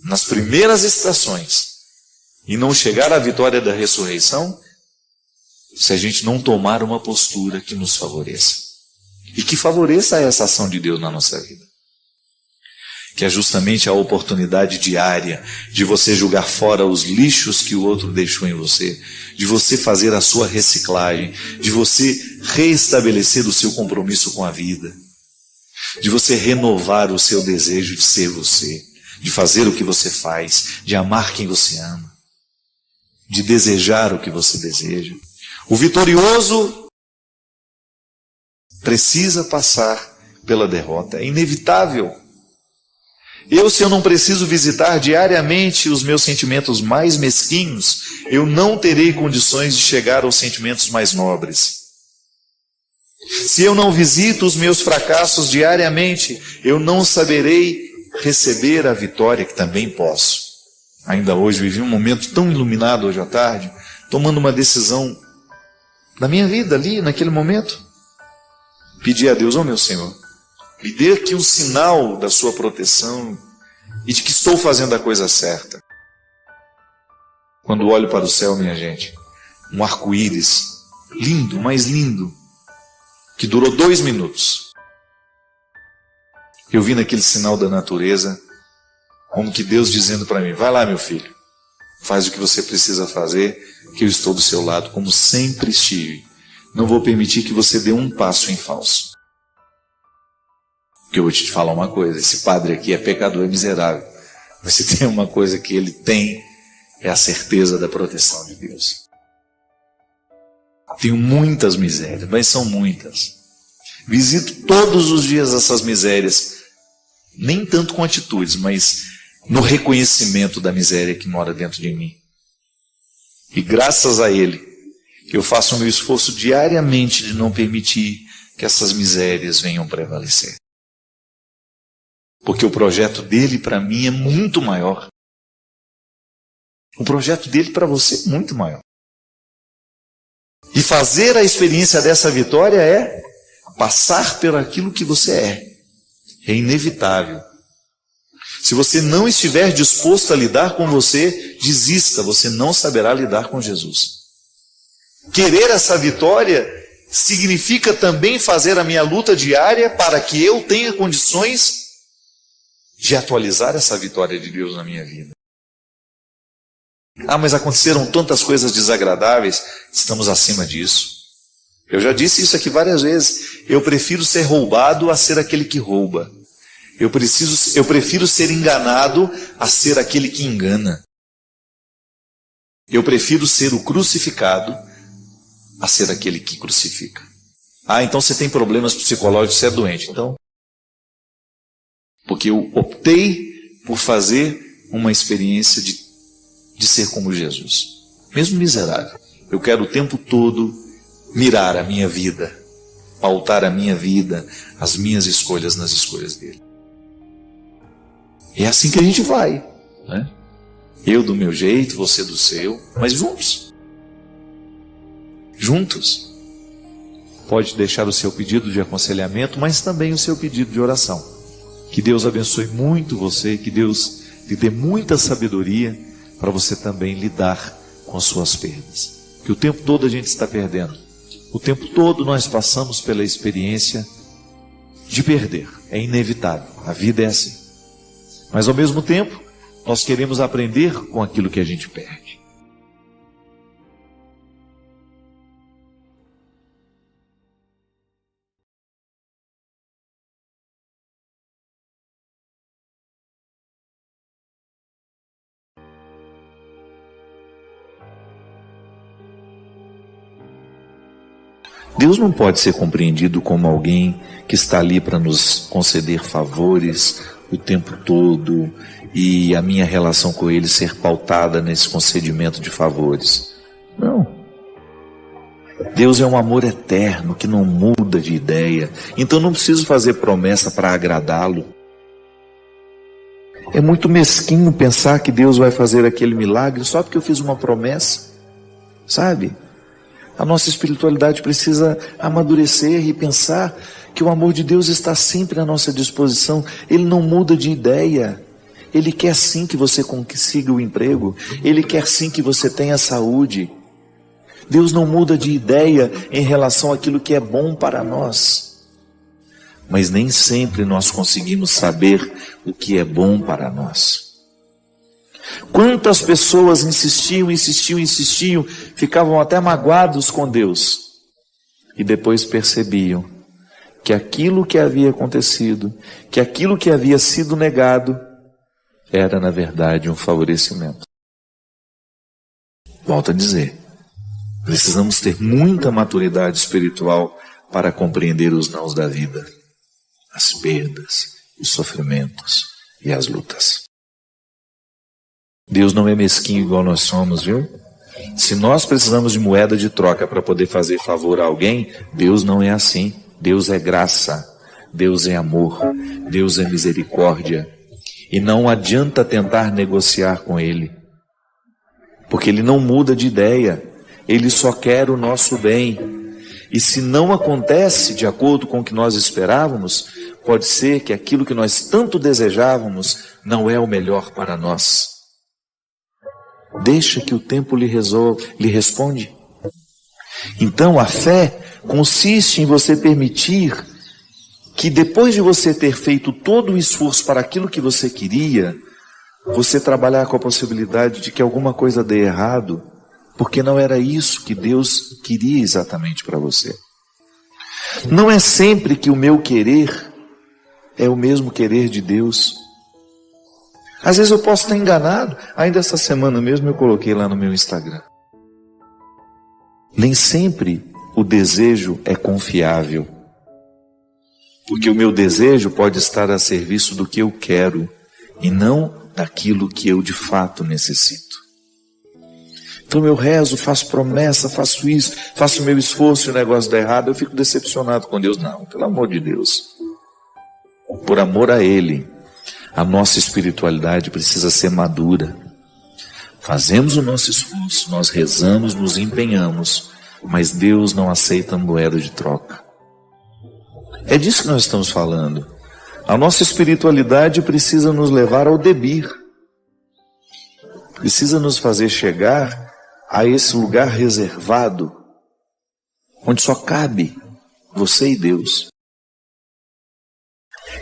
nas primeiras estações, e não chegar à vitória da ressurreição, se a gente não tomar uma postura que nos favoreça. E que favoreça essa ação de Deus na nossa vida. Que é justamente a oportunidade diária de você jogar fora os lixos que o outro deixou em você, de você fazer a sua reciclagem, de você reestabelecer o seu compromisso com a vida, de você renovar o seu desejo de ser você, de fazer o que você faz, de amar quem você ama, de desejar o que você deseja. O vitorioso precisa passar pela derrota, é inevitável. Se eu não preciso visitar diariamente os meus sentimentos mais mesquinhos, eu não terei condições de chegar aos sentimentos mais nobres. Se eu não visito os meus fracassos diariamente, eu não saberei receber a vitória que também posso. Ainda hoje vivi um momento tão iluminado hoje à tarde, tomando uma decisão na minha vida ali, naquele momento. Pedi a Deus, meu Senhor, me dê aqui um sinal da sua proteção e de que estou fazendo a coisa certa. Quando olho para o céu, minha gente, um arco-íris, lindo, mais lindo, que durou 2 minutos. Eu vi naquele sinal da natureza, como que Deus dizendo para mim, vai lá, meu filho, faz o que você precisa fazer, que eu estou do seu lado, como sempre estive. Não vou permitir que você dê um passo em falso. Porque eu vou te falar uma coisa, esse padre aqui é pecador, é miserável. Mas se tem uma coisa que ele tem, é a certeza da proteção de Deus. Tenho muitas misérias, mas são muitas. Visito todos os dias essas misérias, nem tanto com atitudes, mas no reconhecimento da miséria que mora dentro de mim. E graças a Ele, eu faço o meu esforço diariamente de não permitir que essas misérias venham prevalecer. Porque o projeto dele para mim é muito maior. O projeto dele para você é muito maior. E fazer a experiência dessa vitória é passar por aquilo que você é. É inevitável. Se você não estiver disposto a lidar com você, desista, você não saberá lidar com Jesus. Querer essa vitória significa também fazer a minha luta diária para que eu tenha condições de atualizar essa vitória de Deus na minha vida. Mas aconteceram tantas coisas desagradáveis, estamos acima disso. Eu já disse isso aqui várias vezes. Eu prefiro ser roubado a ser aquele que rouba. Eu prefiro ser enganado a ser aquele que engana. Eu prefiro ser o crucificado a ser aquele que crucifica. Então você tem problemas psicológicos, você é doente. Então, porque eu optei por fazer uma experiência de ser como Jesus. Mesmo miserável. Eu quero o tempo todo mirar a minha vida, pautar a minha vida, as minhas escolhas nas escolhas dele. É assim que a gente vai, né? Eu do meu jeito, você do seu, mas juntos. Juntos. Pode deixar o seu pedido de aconselhamento, mas também o seu pedido de oração. Que Deus abençoe muito você, que Deus lhe dê muita sabedoria para você também lidar com as suas perdas. Que o tempo todo a gente está perdendo. O tempo todo nós passamos pela experiência de perder. É inevitável. A vida é assim. Mas ao mesmo tempo, nós queremos aprender com aquilo que a gente perde. Deus não pode ser compreendido como alguém que está ali para nos conceder favores o tempo todo e a minha relação com Ele ser pautada nesse concedimento de favores. Não. Deus é um amor eterno que não muda de ideia. Então não preciso fazer promessa para agradá-lo. É muito mesquinho pensar que Deus vai fazer aquele milagre só porque eu fiz uma promessa. Sabe? A nossa espiritualidade precisa amadurecer e pensar que o amor de Deus está sempre à nossa disposição. Ele não muda de ideia. Ele quer sim que você consiga o emprego. Ele quer sim que você tenha saúde. Deus não muda de ideia em relação àquilo que é bom para nós. Mas nem sempre nós conseguimos saber o que é bom para nós. Quantas pessoas insistiam, ficavam até magoados com Deus. E depois percebiam que aquilo que havia acontecido, que aquilo que havia sido negado, era na verdade um favorecimento. Volto a dizer, precisamos ter muita maturidade espiritual para compreender os nãos da vida, as perdas, os sofrimentos e as lutas. Deus não é mesquinho igual nós somos, viu? Se nós precisamos de moeda de troca para poder fazer favor a alguém, Deus não é assim. Deus é graça, Deus é amor, Deus é misericórdia. E não adianta tentar negociar com Ele, porque Ele não muda de ideia, Ele só quer o nosso bem. E se não acontece de acordo com o que nós esperávamos, pode ser que aquilo que nós tanto desejávamos não é o melhor para nós. Deixa que o tempo lhe responde. Então a fé consiste em você permitir que depois de você ter feito todo o esforço para aquilo que você queria, você trabalhar com a possibilidade de que alguma coisa dê errado, porque não era isso que Deus queria exatamente para você. Não é sempre que o meu querer é o mesmo querer de Deus. Às vezes eu posso estar enganado. Ainda essa semana mesmo eu coloquei lá no meu Instagram. Nem sempre o desejo é confiável. Porque o meu desejo pode estar a serviço do que eu quero e não daquilo que eu de fato necessito. Então eu rezo, faço promessa, faço isso, faço o meu esforço e o negócio dá errado, eu fico decepcionado com Deus. Não, pelo amor de Deus. Por amor a Ele, a nossa espiritualidade precisa ser madura. Fazemos o nosso esforço, nós rezamos, nos empenhamos, mas Deus não aceita moeda de troca. É disso que nós estamos falando. A nossa espiritualidade precisa nos levar ao debir. Precisa nos fazer chegar a esse lugar reservado, onde só cabe você e Deus.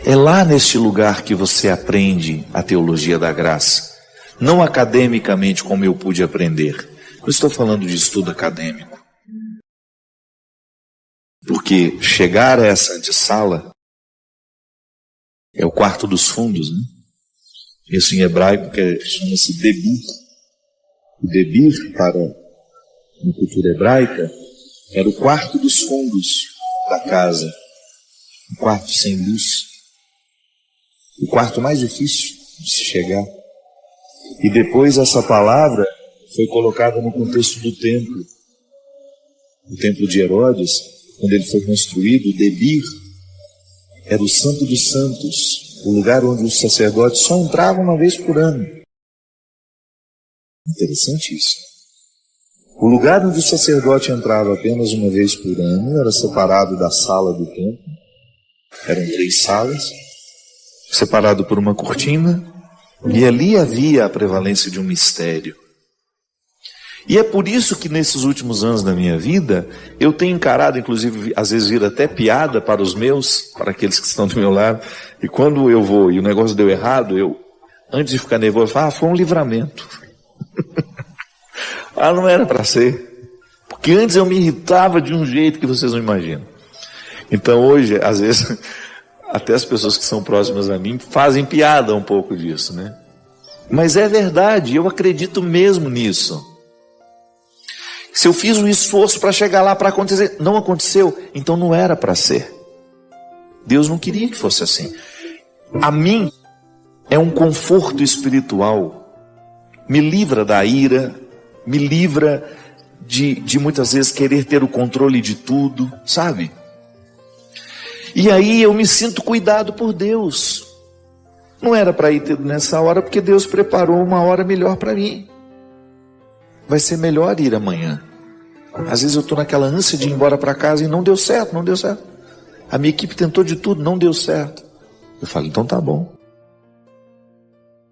É lá neste lugar que você aprende a teologia da graça. Não academicamente como eu pude aprender. Não estou falando de estudo acadêmico. Porque chegar a essa antessala é o quarto dos fundos, né? Isso em hebraico chama-se debir. O debir, para a cultura hebraica, era o quarto dos fundos da casa. Um quarto sem luz. O quarto mais difícil de se chegar. E depois essa palavra foi colocada no contexto do templo. O templo de Herodes, quando ele foi construído, o debir era o santo dos santos, o lugar onde os sacerdotes só entravam uma vez por ano. Interessante isso. O lugar onde o sacerdote entrava apenas uma vez por ano era separado da sala do templo. Eram 3 salas, separado por uma cortina, e ali havia a prevalência de um mistério. E é por isso que nesses últimos anos da minha vida, eu tenho encarado, inclusive, às vezes vira até piada para os meus, para aqueles que estão do meu lado, e quando eu vou e o negócio deu errado, eu, antes de ficar nervoso, eu falo, foi um livramento. Não era para ser. Porque antes eu me irritava de um jeito que vocês não imaginam. Então hoje, às vezes, até as pessoas que são próximas a mim fazem piada um pouco disso, né? Mas é verdade, eu acredito mesmo nisso. Se eu fiz um esforço para chegar lá, para acontecer, não aconteceu, então não era para ser. Deus não queria que fosse assim. A mim é um conforto espiritual. Me livra da ira, me livra de muitas vezes querer ter o controle de tudo, sabe? E aí eu me sinto cuidado por Deus. Não era para ir nessa hora, porque Deus preparou uma hora melhor para mim. Vai ser melhor ir amanhã. Às vezes eu estou naquela ânsia de ir embora para casa e não deu certo, não deu certo. A minha equipe tentou de tudo, não deu certo. Eu falo, então tá bom.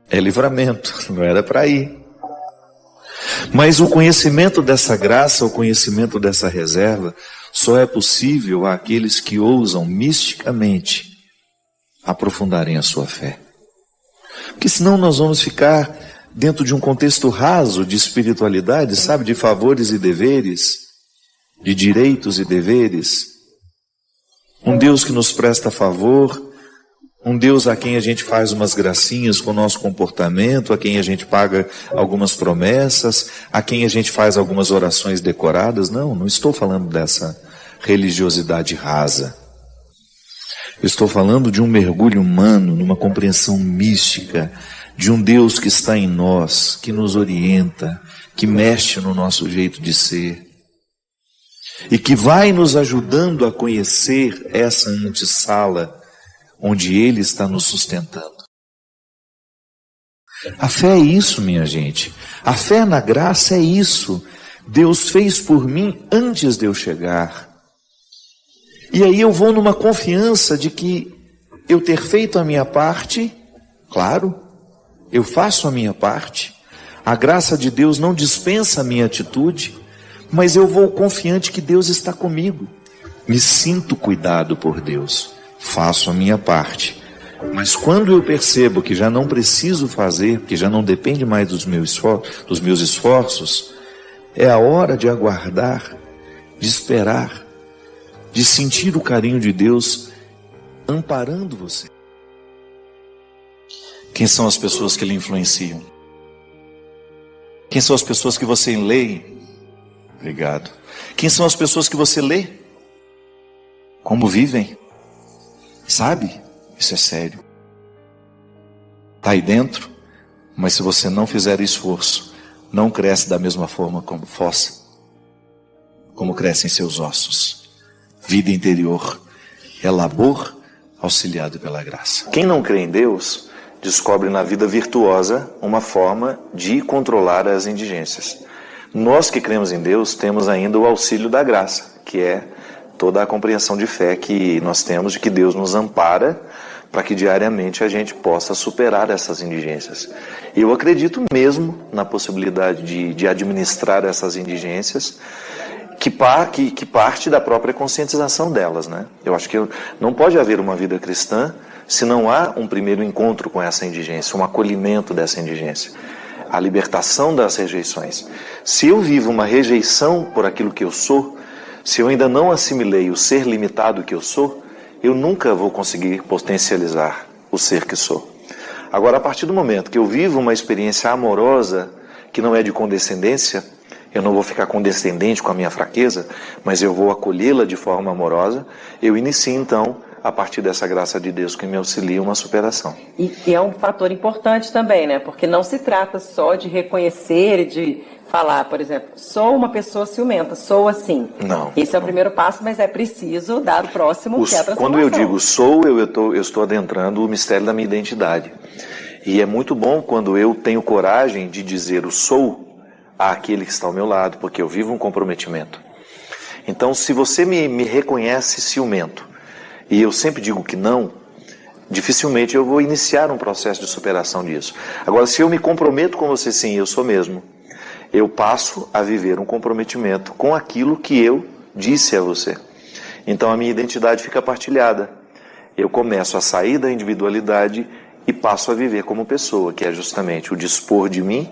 É livramento, não era para ir. Mas o conhecimento dessa graça, o conhecimento dessa reserva, só é possível àqueles que ousam misticamente aprofundarem a sua fé. Porque senão nós vamos ficar dentro de um contexto raso de espiritualidade, sabe, de favores e deveres, de direitos e deveres. Um Deus que nos presta favor, um Deus a quem a gente faz umas gracinhas com o nosso comportamento, a quem a gente paga algumas promessas, a quem a gente faz algumas orações decoradas. Não estou falando dessa religiosidade rasa. Eu estou falando de um mergulho humano, numa compreensão mística, de um Deus que está em nós, que nos orienta, que mexe no nosso jeito de ser, e que vai nos ajudando a conhecer essa antessala onde Ele está nos sustentando. A fé é isso, minha gente. A fé na graça é isso. Deus fez por mim antes de eu chegar. E aí eu vou numa confiança de que eu ter feito a minha parte, claro, eu faço a minha parte. A graça de Deus não dispensa a minha atitude, mas eu vou confiante que Deus está comigo. Me sinto cuidado por Deus. Faço a minha parte. Mas quando eu percebo que já não preciso fazer, que já não depende mais dos meus esforços, é a hora de aguardar, de esperar, de sentir o carinho de Deus amparando você. Quem são as pessoas que lhe influenciam? Quem são as pessoas que você lê? Obrigado. Quem são as pessoas que você lê? Como vivem? Sabe? Isso é sério. Está aí dentro, mas se você não fizer esforço, não cresce da mesma forma como fossa, como crescem seus ossos. Vida interior é labor auxiliado pela graça. Quem não crê em Deus, descobre na vida virtuosa uma forma de controlar as indigências. Nós que cremos em Deus, temos ainda o auxílio da graça, que é toda a compreensão de fé que nós temos de que Deus nos ampara para que diariamente a gente possa superar essas indigências. E eu acredito mesmo na possibilidade de administrar essas indigências, que parte da própria conscientização delas, né? Eu acho que não pode haver uma vida cristã se não há um primeiro encontro com essa indigência, um acolhimento dessa indigência, a libertação das rejeições. Se eu vivo uma rejeição por aquilo que eu sou, se eu ainda não assimilei o ser limitado que eu sou, eu nunca vou conseguir potencializar o ser que sou. Agora, a partir do momento que eu vivo uma experiência amorosa, que não é de condescendência, eu não vou ficar condescendente com a minha fraqueza, mas eu vou acolhê-la de forma amorosa, eu inicio então, a partir dessa graça de Deus que me auxilia, uma superação. E é um fator importante também, né? Porque não se trata só de reconhecer e de falar, por exemplo, sou uma pessoa ciumenta, sou assim. Não. Esse é o primeiro passo, mas é preciso dar o próximo, que é a transformação. Quando eu digo sou, eu estou adentrando o mistério da minha identidade. E é muito bom quando eu tenho coragem de dizer o sou àquele que está ao meu lado, porque eu vivo um comprometimento. Então, se você me reconhece ciumento, e eu sempre digo que não, dificilmente eu vou iniciar um processo de superação disso. Agora, se eu me comprometo com você, sim, eu sou mesmo, eu passo a viver um comprometimento com aquilo que eu disse a você. Então a minha identidade fica partilhada. Eu começo a sair da individualidade e passo a viver como pessoa, que é justamente o dispor de mim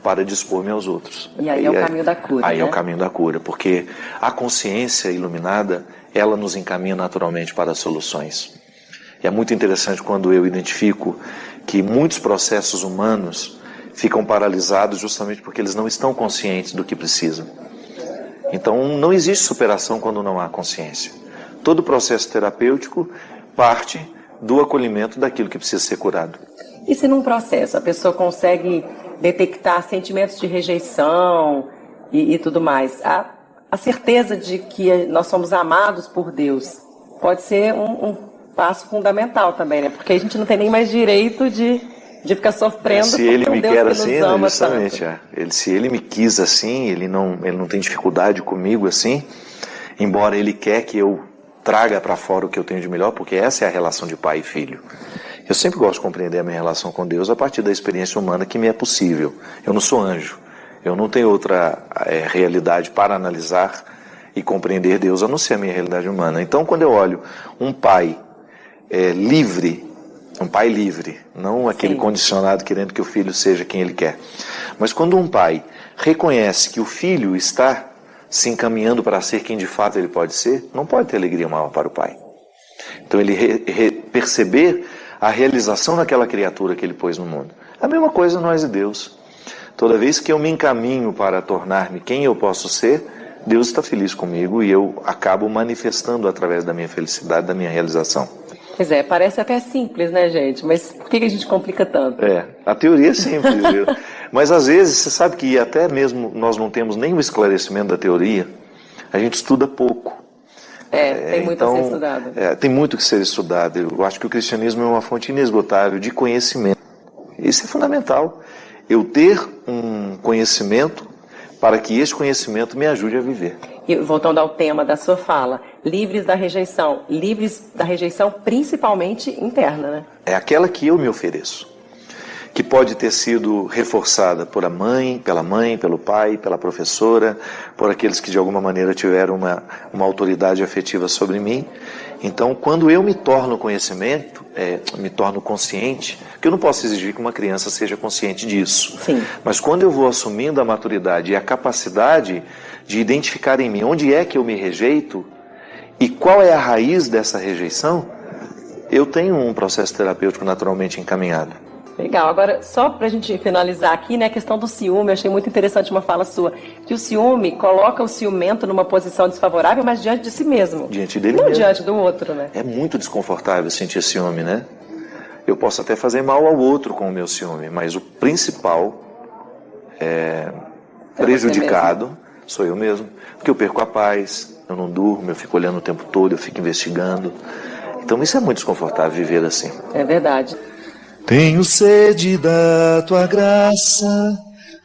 para dispor-me aos outros. E aí é o caminho da cura. Aí é o caminho da cura, porque a consciência iluminada, ela nos encaminha naturalmente para as soluções. E é muito interessante quando eu identifico que muitos processos humanos ficam paralisados justamente porque eles não estão conscientes do que precisam. Então não existe superação quando não há consciência. Todo processo terapêutico parte do acolhimento daquilo que precisa ser curado. E se num processo a pessoa consegue detectar sentimentos de rejeição e tudo mais, a certeza de que nós somos amados por Deus pode ser um passo fundamental também, né? Porque a gente não tem nem mais direito de ficar sofrendo. Se ele me quer assim, justamente, se ele me quis assim, ele não tem dificuldade comigo assim, embora ele quer que eu traga para fora o que eu tenho de melhor, porque essa é a relação de pai e filho. Eu sempre gosto de compreender a minha relação com Deus a partir da experiência humana que me é possível. Eu não sou anjo, eu não tenho outra realidade para analisar e compreender Deus a não ser a minha realidade humana. Então, quando eu olho um pai livre, não aquele condicionado querendo que o filho seja quem ele quer, mas quando um pai reconhece que o filho está se encaminhando para ser quem de fato ele pode ser, não pode ter alegria maior para o pai. Então ele perceber a realização daquela criatura que ele pôs no mundo. A mesma coisa nós e Deus. Toda vez que eu me encaminho para tornar-me quem eu posso ser, Deus está feliz comigo e eu acabo manifestando através da minha felicidade, da minha realização. Pois é, parece até simples, né, gente? Mas por que a gente complica tanto? A teoria é simples, viu? Mas às vezes, você sabe que até mesmo nós não temos nem o esclarecimento da teoria, a gente estuda pouco. Tem muito a ser estudado. Tem muito que ser estudado. Eu acho que o cristianismo é uma fonte inesgotável de conhecimento. Isso é fundamental. Eu ter um conhecimento para que esse conhecimento me ajude a viver. E voltando ao tema da sua fala, livres da rejeição principalmente interna, né? É aquela que eu me ofereço, que pode ter sido reforçada pela mãe, pelo pai, pela professora, por aqueles que de alguma maneira tiveram uma autoridade afetiva sobre mim. Então, quando eu me torno conhecimento, me torno consciente, porque eu não posso exigir que uma criança seja consciente disso. Sim. Mas quando eu vou assumindo a maturidade e a capacidade de identificar em mim onde é que eu me rejeito e qual é a raiz dessa rejeição, eu tenho um processo terapêutico naturalmente encaminhado. Legal. Agora, só para a gente finalizar aqui, né, a questão do ciúme, eu achei muito interessante uma fala sua, que o ciúme coloca o ciumento numa posição desfavorável, mas diante de si mesmo. Diante dele não mesmo. Diante do outro, né? É muito desconfortável sentir ciúme, né? Eu posso até fazer mal ao outro com o meu ciúme, mas o principal prejudicado sou eu mesmo. Porque eu perco a paz, eu não durmo, eu fico olhando o tempo todo, eu fico investigando. Então isso é muito desconfortável viver assim. É verdade. Tenho sede da tua graça,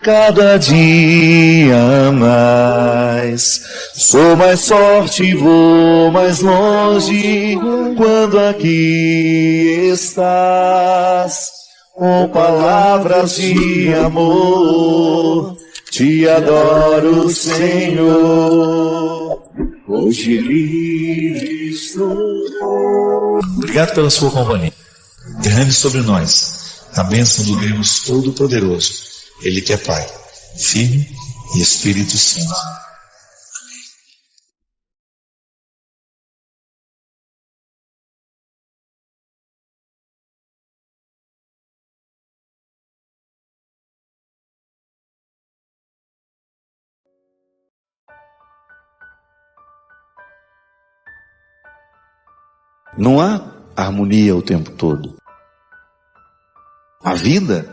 cada dia mais. Sou mais forte e vou mais longe quando aqui estás. Com palavras de amor, te adoro, Senhor. Hoje livre estou. Obrigado pela sua companhia. Derrame sobre nós a bênção do Deus Todo-Poderoso, Ele que é Pai, Filho e Espírito Santo. Não há harmonia o tempo todo. A vida,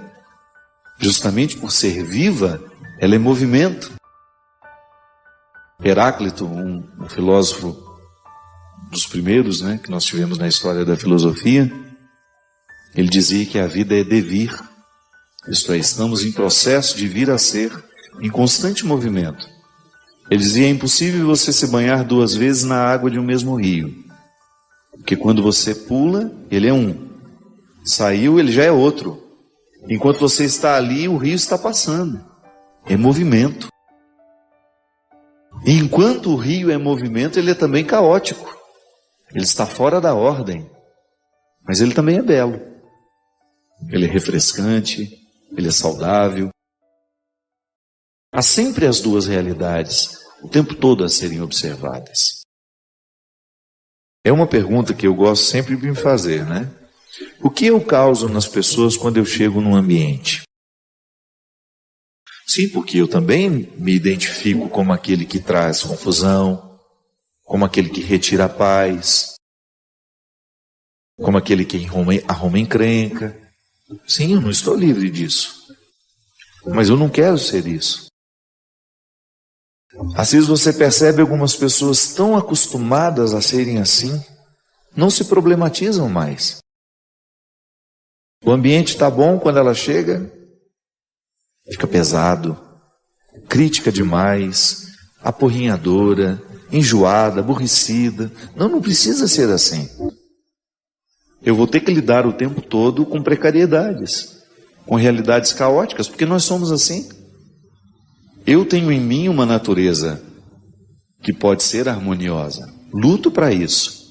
justamente por ser viva, ela é movimento. Heráclito, um filósofo dos primeiros, né, que nós tivemos na história da filosofia, ele dizia que a vida é devir, isto é, estamos em processo de vir a ser, em constante movimento. Ele dizia, é impossível você se banhar 2 vezes na água de um mesmo rio. Porque quando você pula, ele é um. Saiu, ele já é outro. Enquanto você está ali, o rio está passando. É movimento. E enquanto o rio é movimento, ele é também caótico. Ele está fora da ordem. Mas ele também é belo. Ele é refrescante, ele é saudável. Há sempre as duas realidades, o tempo todo a serem observadas. É uma pergunta que eu gosto sempre de me fazer, né? O que eu causo nas pessoas quando eu chego num ambiente? Sim, porque eu também me identifico como aquele que traz confusão, como aquele que retira a paz, como aquele que arruma encrenca. Sim, eu não estou livre disso. Mas eu não quero ser isso. Às vezes você percebe algumas pessoas tão acostumadas a serem assim, não se problematizam mais. O ambiente está bom quando ela chega, fica pesado, crítica demais, apurrinhadora, enjoada, aborrecida. Não precisa ser assim. Eu vou ter que lidar o tempo todo com precariedades, com realidades caóticas, porque nós somos assim. Eu tenho em mim uma natureza que pode ser harmoniosa. Luto para isso.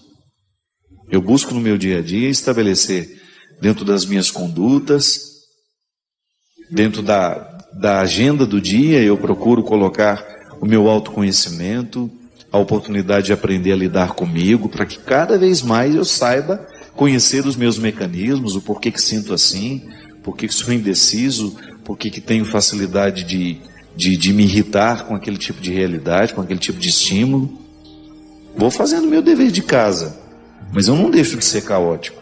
Eu busco no meu dia a dia estabelecer dentro das minhas condutas, dentro da agenda do dia, eu procuro colocar o meu autoconhecimento, a oportunidade de aprender a lidar comigo, para que cada vez mais eu saiba conhecer os meus mecanismos, o porquê que sinto assim, porquê que sou indeciso, porquê que tenho facilidade de me irritar com aquele tipo de realidade, com aquele tipo de estímulo. Vou fazendo o meu dever de casa, mas eu não deixo de ser caótico.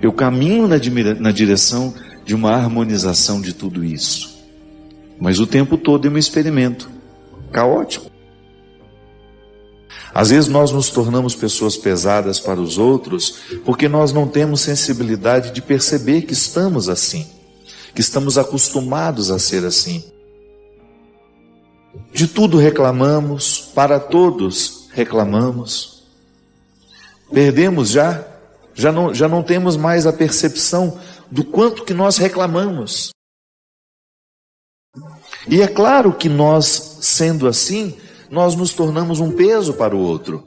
Eu caminho na direção de uma harmonização de tudo isso. Mas o tempo todo eu me experimento caótico. Às vezes nós nos tornamos pessoas pesadas para os outros porque nós não temos sensibilidade de perceber que estamos assim, que estamos acostumados a ser assim. De tudo reclamamos, para todos reclamamos. Perdemos já não temos mais a percepção do quanto que nós reclamamos. E é claro que nós, sendo assim, nós nos tornamos um peso para o outro.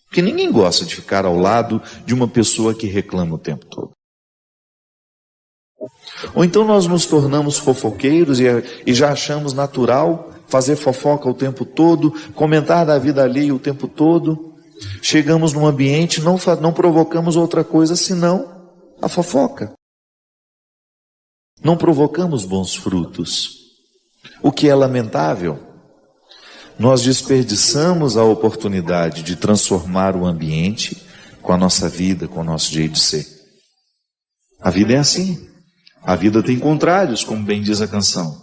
Porque ninguém gosta de ficar ao lado de uma pessoa que reclama o tempo todo. Ou então nós nos tornamos fofoqueiros e já achamos natural fazer fofoca o tempo todo, comentar da vida alheia o tempo todo. Chegamos num ambiente, não provocamos outra coisa senão a fofoca. Não provocamos bons frutos, o que é lamentável. Nós desperdiçamos a oportunidade de transformar o ambiente com a nossa vida, com o nosso jeito de ser. A vida é assim. A vida tem contrários, como bem diz a canção.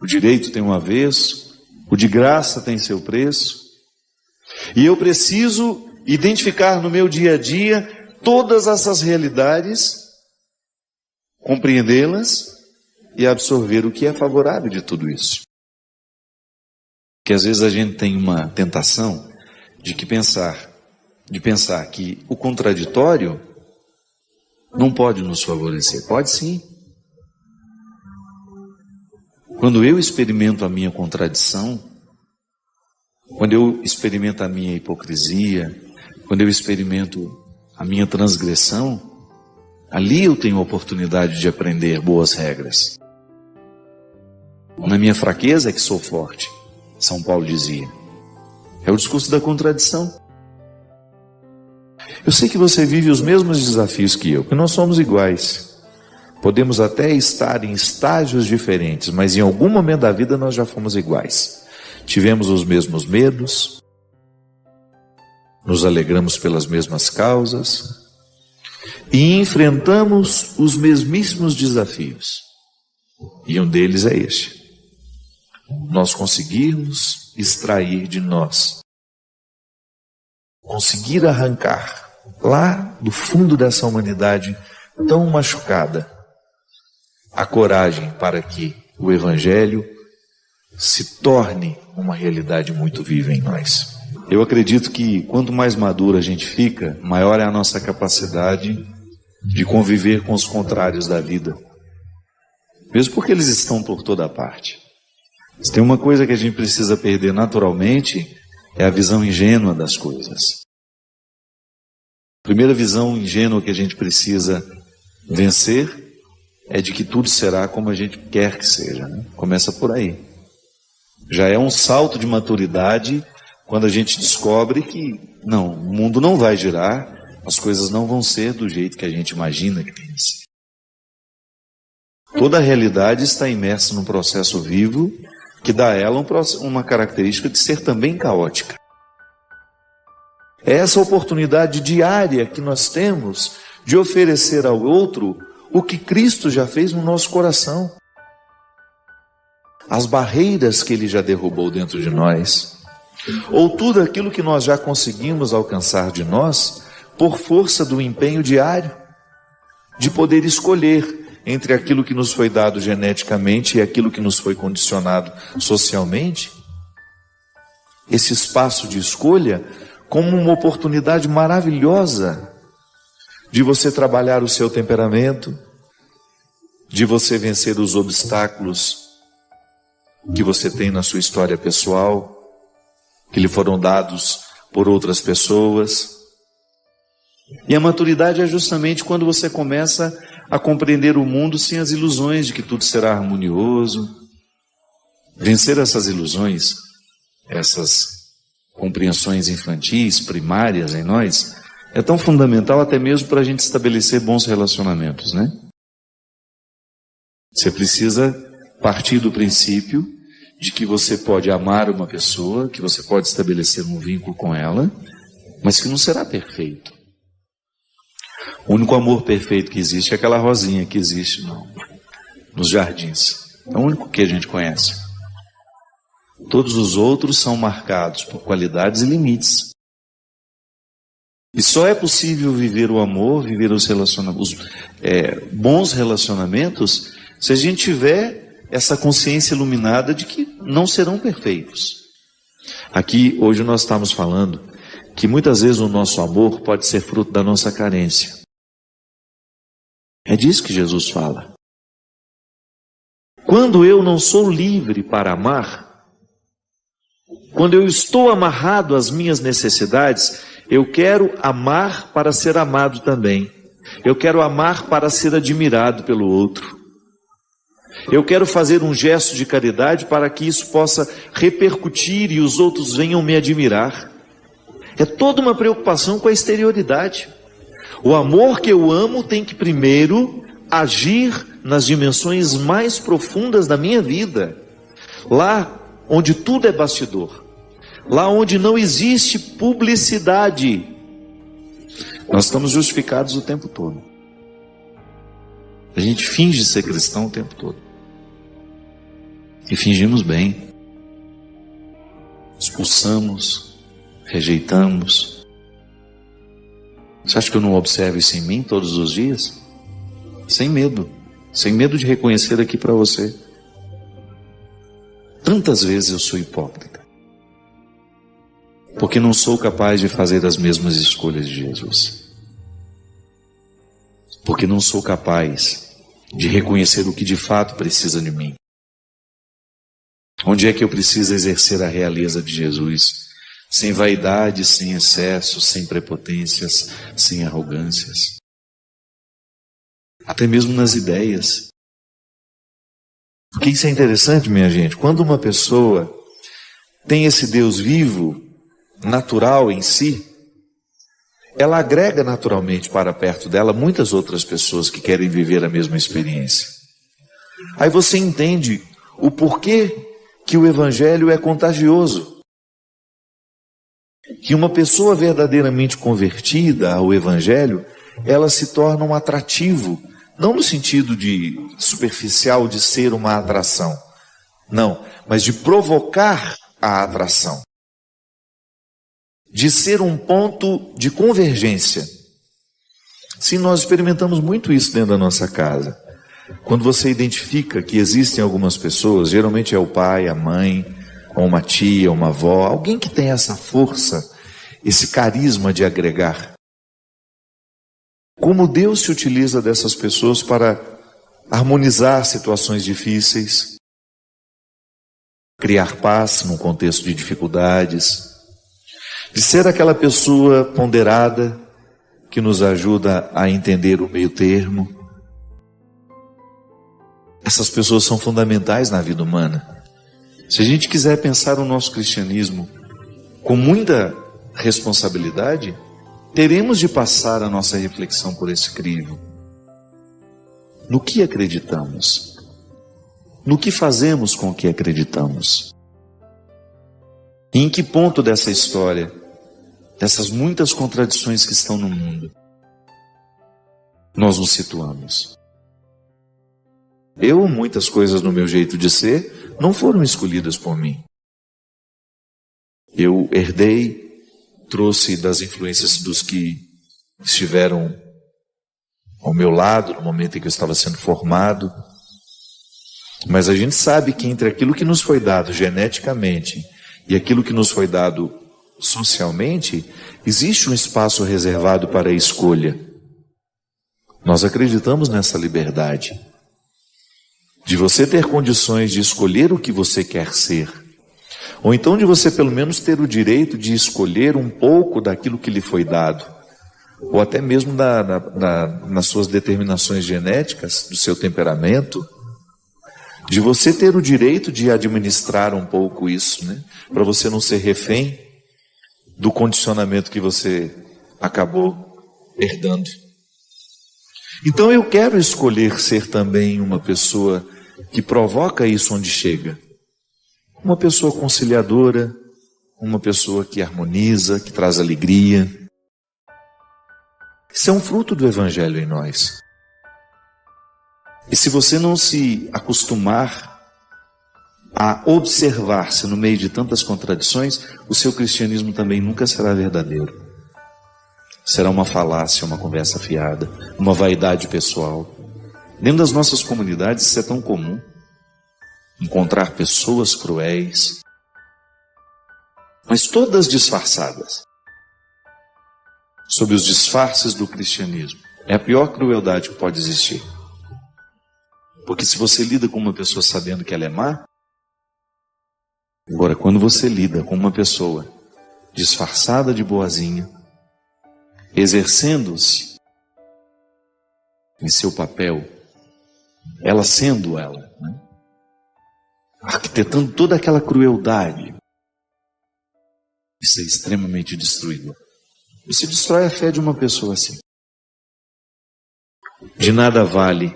O direito tem um avesso, o de graça tem seu preço. E eu preciso identificar no meu dia a dia todas essas realidades, compreendê-las e absorver o que é favorável de tudo isso. Porque às vezes a gente tem uma tentação de pensar que o contraditório não pode nos favorecer. Pode sim. Quando eu experimento a minha contradição, quando eu experimento a minha hipocrisia, quando eu experimento a minha transgressão, ali eu tenho a oportunidade de aprender boas regras. Na minha fraqueza é que sou forte, São Paulo dizia. É o discurso da contradição. Eu sei que você vive os mesmos desafios que eu, porque nós somos iguais. Podemos até estar em estágios diferentes, mas em algum momento da vida nós já fomos iguais. Tivemos os mesmos medos, nos alegramos pelas mesmas causas e enfrentamos os mesmíssimos desafios. E um deles é este: nós conseguirmos extrair de nós, conseguir arrancar lá do fundo dessa humanidade tão machucada a coragem para que o Evangelho se torne uma realidade muito viva em nós. Eu acredito que quanto mais maduro a gente fica, maior é a nossa capacidade de conviver com os contrários da vida, mesmo porque eles estão por toda parte. Se tem uma coisa que a gente precisa perder naturalmente, é a visão ingênua das coisas. A primeira visão ingênua que a gente precisa vencer é de que tudo será como a gente quer que seja, né? Começa por aí. Já é um salto de maturidade quando a gente descobre que não, o mundo não vai girar, as coisas não vão ser do jeito que a gente imagina que tem que ser. Toda a realidade está imersa num processo vivo que dá a ela uma característica de ser também caótica. É essa oportunidade diária que nós temos de oferecer ao outro o que Cristo já fez no nosso coração. As barreiras que Ele já derrubou dentro de nós, ou tudo aquilo que nós já conseguimos alcançar de nós, por força do empenho diário, de poder escolher entre aquilo que nos foi dado geneticamente e aquilo que nos foi condicionado socialmente. Esse espaço de escolha como uma oportunidade maravilhosa de você trabalhar o seu temperamento, de você vencer os obstáculos que você tem na sua história pessoal, que lhe foram dados por outras pessoas. E a maturidade é justamente quando você começa a compreender o mundo sem as ilusões de que tudo será harmonioso. Vencer essas ilusões, essas compreensões infantis, primárias em nós, é tão fundamental até mesmo para a gente estabelecer bons relacionamentos, né? Você precisa partir do princípio de que você pode amar uma pessoa, que você pode estabelecer um vínculo com ela, mas que não será perfeito. O único amor perfeito que existe é aquela rosinha que existe nos jardins. É o único que a gente conhece. Todos os outros são marcados por qualidades e limites. E só é possível viver o amor, viver os bons relacionamentos, se a gente tiver essa consciência iluminada de que não serão perfeitos. Aqui, hoje nós estamos falando que muitas vezes o nosso amor pode ser fruto da nossa carência. É disso que Jesus fala. Quando eu não sou livre para amar, quando eu estou amarrado às minhas necessidades, eu quero amar para ser amado também. Eu quero amar para ser admirado pelo outro. Eu quero fazer um gesto de caridade para que isso possa repercutir e os outros venham me admirar. É toda uma preocupação com a exterioridade. O amor que eu amo tem que primeiro agir nas dimensões mais profundas da minha vida. Lá onde tudo é bastidor. Lá onde não existe publicidade. Nós estamos justificados o tempo todo. A gente finge ser cristão o tempo todo. E fingimos bem. Expulsamos, rejeitamos. Você acha que eu não observo isso em mim todos os dias? Sem medo. Sem medo de reconhecer aqui para você. Tantas vezes eu sou hipócrita. Porque não sou capaz de fazer as mesmas escolhas de Jesus. Porque não sou capaz de reconhecer o que de fato precisa de mim. Onde é que eu preciso exercer a realeza de Jesus? Sem vaidade, sem excessos, sem prepotências, sem arrogâncias. Até mesmo nas ideias. Porque isso é interessante, minha gente. Quando uma pessoa tem esse Deus vivo, natural em si, ela agrega naturalmente para perto dela muitas outras pessoas que querem viver a mesma experiência. Aí você entende o porquê que o Evangelho é contagioso. Que uma pessoa verdadeiramente convertida ao Evangelho, ela se torna um atrativo, não no sentido de superficial de ser uma atração, não, mas de provocar a atração. De ser um ponto de convergência. Sim, nós experimentamos muito isso dentro da nossa casa. Quando você identifica que existem algumas pessoas, geralmente é o pai, a mãe, ou uma tia, uma avó, alguém que tem essa força, esse carisma de agregar. Como Deus se utiliza dessas pessoas para harmonizar situações difíceis, criar paz num contexto de dificuldades, de ser aquela pessoa ponderada que nos ajuda a entender o meio termo. Essas pessoas são fundamentais na vida humana. Se a gente quiser pensar o nosso cristianismo com muita responsabilidade, teremos de passar a nossa reflexão por esse crivo. No que acreditamos? No que fazemos com o que acreditamos? E em que ponto dessa história, dessas muitas contradições que estão no mundo, nós nos situamos. Muitas coisas no meu jeito de ser não foram escolhidas por mim. Eu herdei, trouxe das influências dos que estiveram ao meu lado no momento em que eu estava sendo formado. Mas a gente sabe que entre aquilo que nos foi dado geneticamente e aquilo que nos foi dado socialmente, existe um espaço reservado para a escolha. Nós acreditamos nessa liberdade de você ter condições de escolher o que você quer ser, ou então de você pelo menos ter o direito de escolher um pouco daquilo que lhe foi dado, ou até mesmo nas suas determinações genéticas, do seu temperamento, de você ter o direito de administrar um pouco isso, né? Para você não ser refém do condicionamento que você acabou herdando. Então eu quero escolher ser também uma pessoa que provoca isso onde chega. Uma pessoa conciliadora, uma pessoa que harmoniza, que traz alegria. Isso é um fruto do Evangelho em nós. E se você não se acostumar a observar-se no meio de tantas contradições, o seu cristianismo também nunca será verdadeiro. Será uma falácia, uma conversa fiada, uma vaidade pessoal. Dentro das nossas comunidades isso é tão comum. Encontrar pessoas cruéis, mas todas disfarçadas. Sob os disfarces do cristianismo. É a pior crueldade que pode existir. Porque se você lida com uma pessoa sabendo que ela é má, agora quando você lida com uma pessoa disfarçada de boazinha, exercendo-se em seu papel, ela sendo ela, né? Arquitetando toda aquela crueldade, isso é extremamente destruidor. Você destrói a fé de uma pessoa assim. De nada vale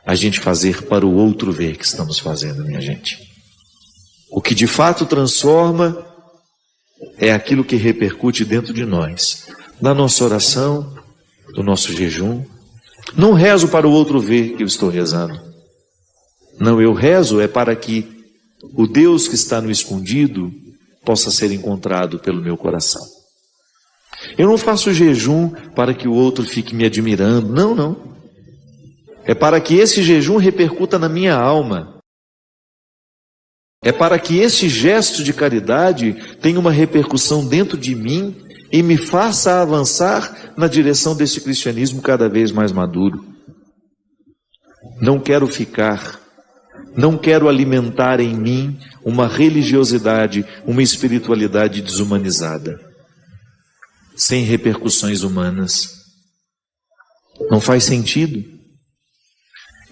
a gente fazer para o outro ver que estamos fazendo, minha gente. O que de fato transforma é aquilo que repercute dentro de nós, da nossa oração, do nosso jejum. Não rezo para o outro ver que eu estou rezando. Não, eu rezo é para que o Deus que está no escondido possa ser encontrado pelo meu coração. Eu não faço jejum para que o outro fique me admirando. Não, não. É para que esse jejum repercuta na minha alma. É para que esse gesto de caridade tenha uma repercussão dentro de mim e me faça avançar na direção desse cristianismo cada vez mais maduro. Não quero alimentar em mim uma religiosidade, uma espiritualidade desumanizada, sem repercussões humanas. Não faz sentido.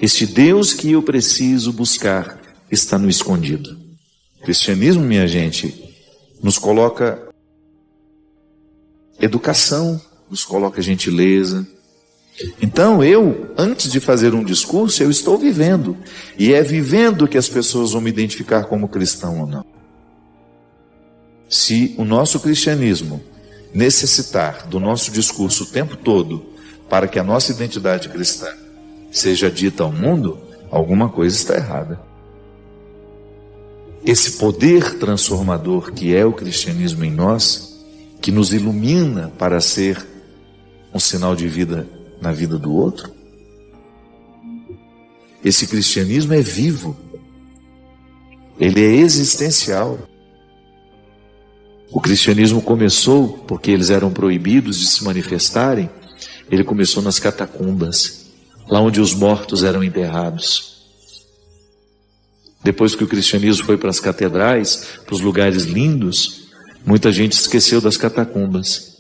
Este Deus que eu preciso buscar está no escondido. O cristianismo, minha gente, nos coloca educação, nos coloca gentileza. Então antes de fazer um discurso, eu estou vivendo. E é vivendo que as pessoas vão me identificar como cristão ou não. Se o nosso cristianismo necessitar do nosso discurso o tempo todo para que a nossa identidade cristã seja dita ao mundo, alguma coisa está errada. Esse poder transformador que é o cristianismo em nós, que nos ilumina para ser um sinal de vida na vida do outro, esse cristianismo é vivo, ele é existencial. O cristianismo começou porque eles eram proibidos de se manifestarem. Ele começou nas catacumbas, lá onde os mortos eram enterrados. Depois que o cristianismo foi para as catedrais, para os lugares lindos, muita gente esqueceu das catacumbas.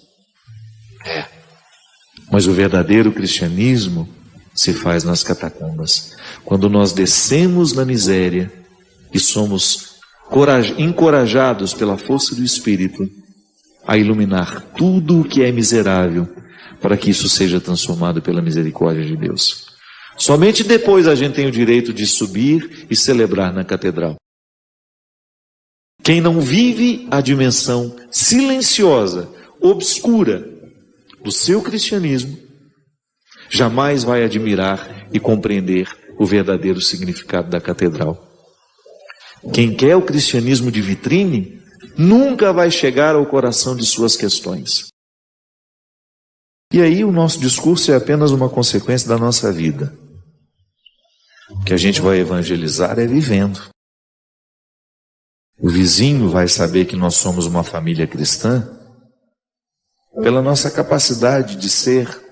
Mas o verdadeiro cristianismo se faz nas catacumbas, quando nós descemos na miséria e somos encorajados pela força do Espírito a iluminar tudo o que é miserável, para que isso seja transformado pela misericórdia de Deus. Somente depois a gente tem o direito de subir e celebrar na catedral. Quem não vive a dimensão silenciosa, obscura do seu cristianismo, jamais vai admirar e compreender o verdadeiro significado da catedral. Quem quer o cristianismo de vitrine nunca vai chegar ao coração de suas questões. E aí o nosso discurso é apenas uma consequência da nossa vida. O que a gente vai evangelizar é vivendo. O vizinho vai saber que nós somos uma família cristã pela nossa capacidade de ser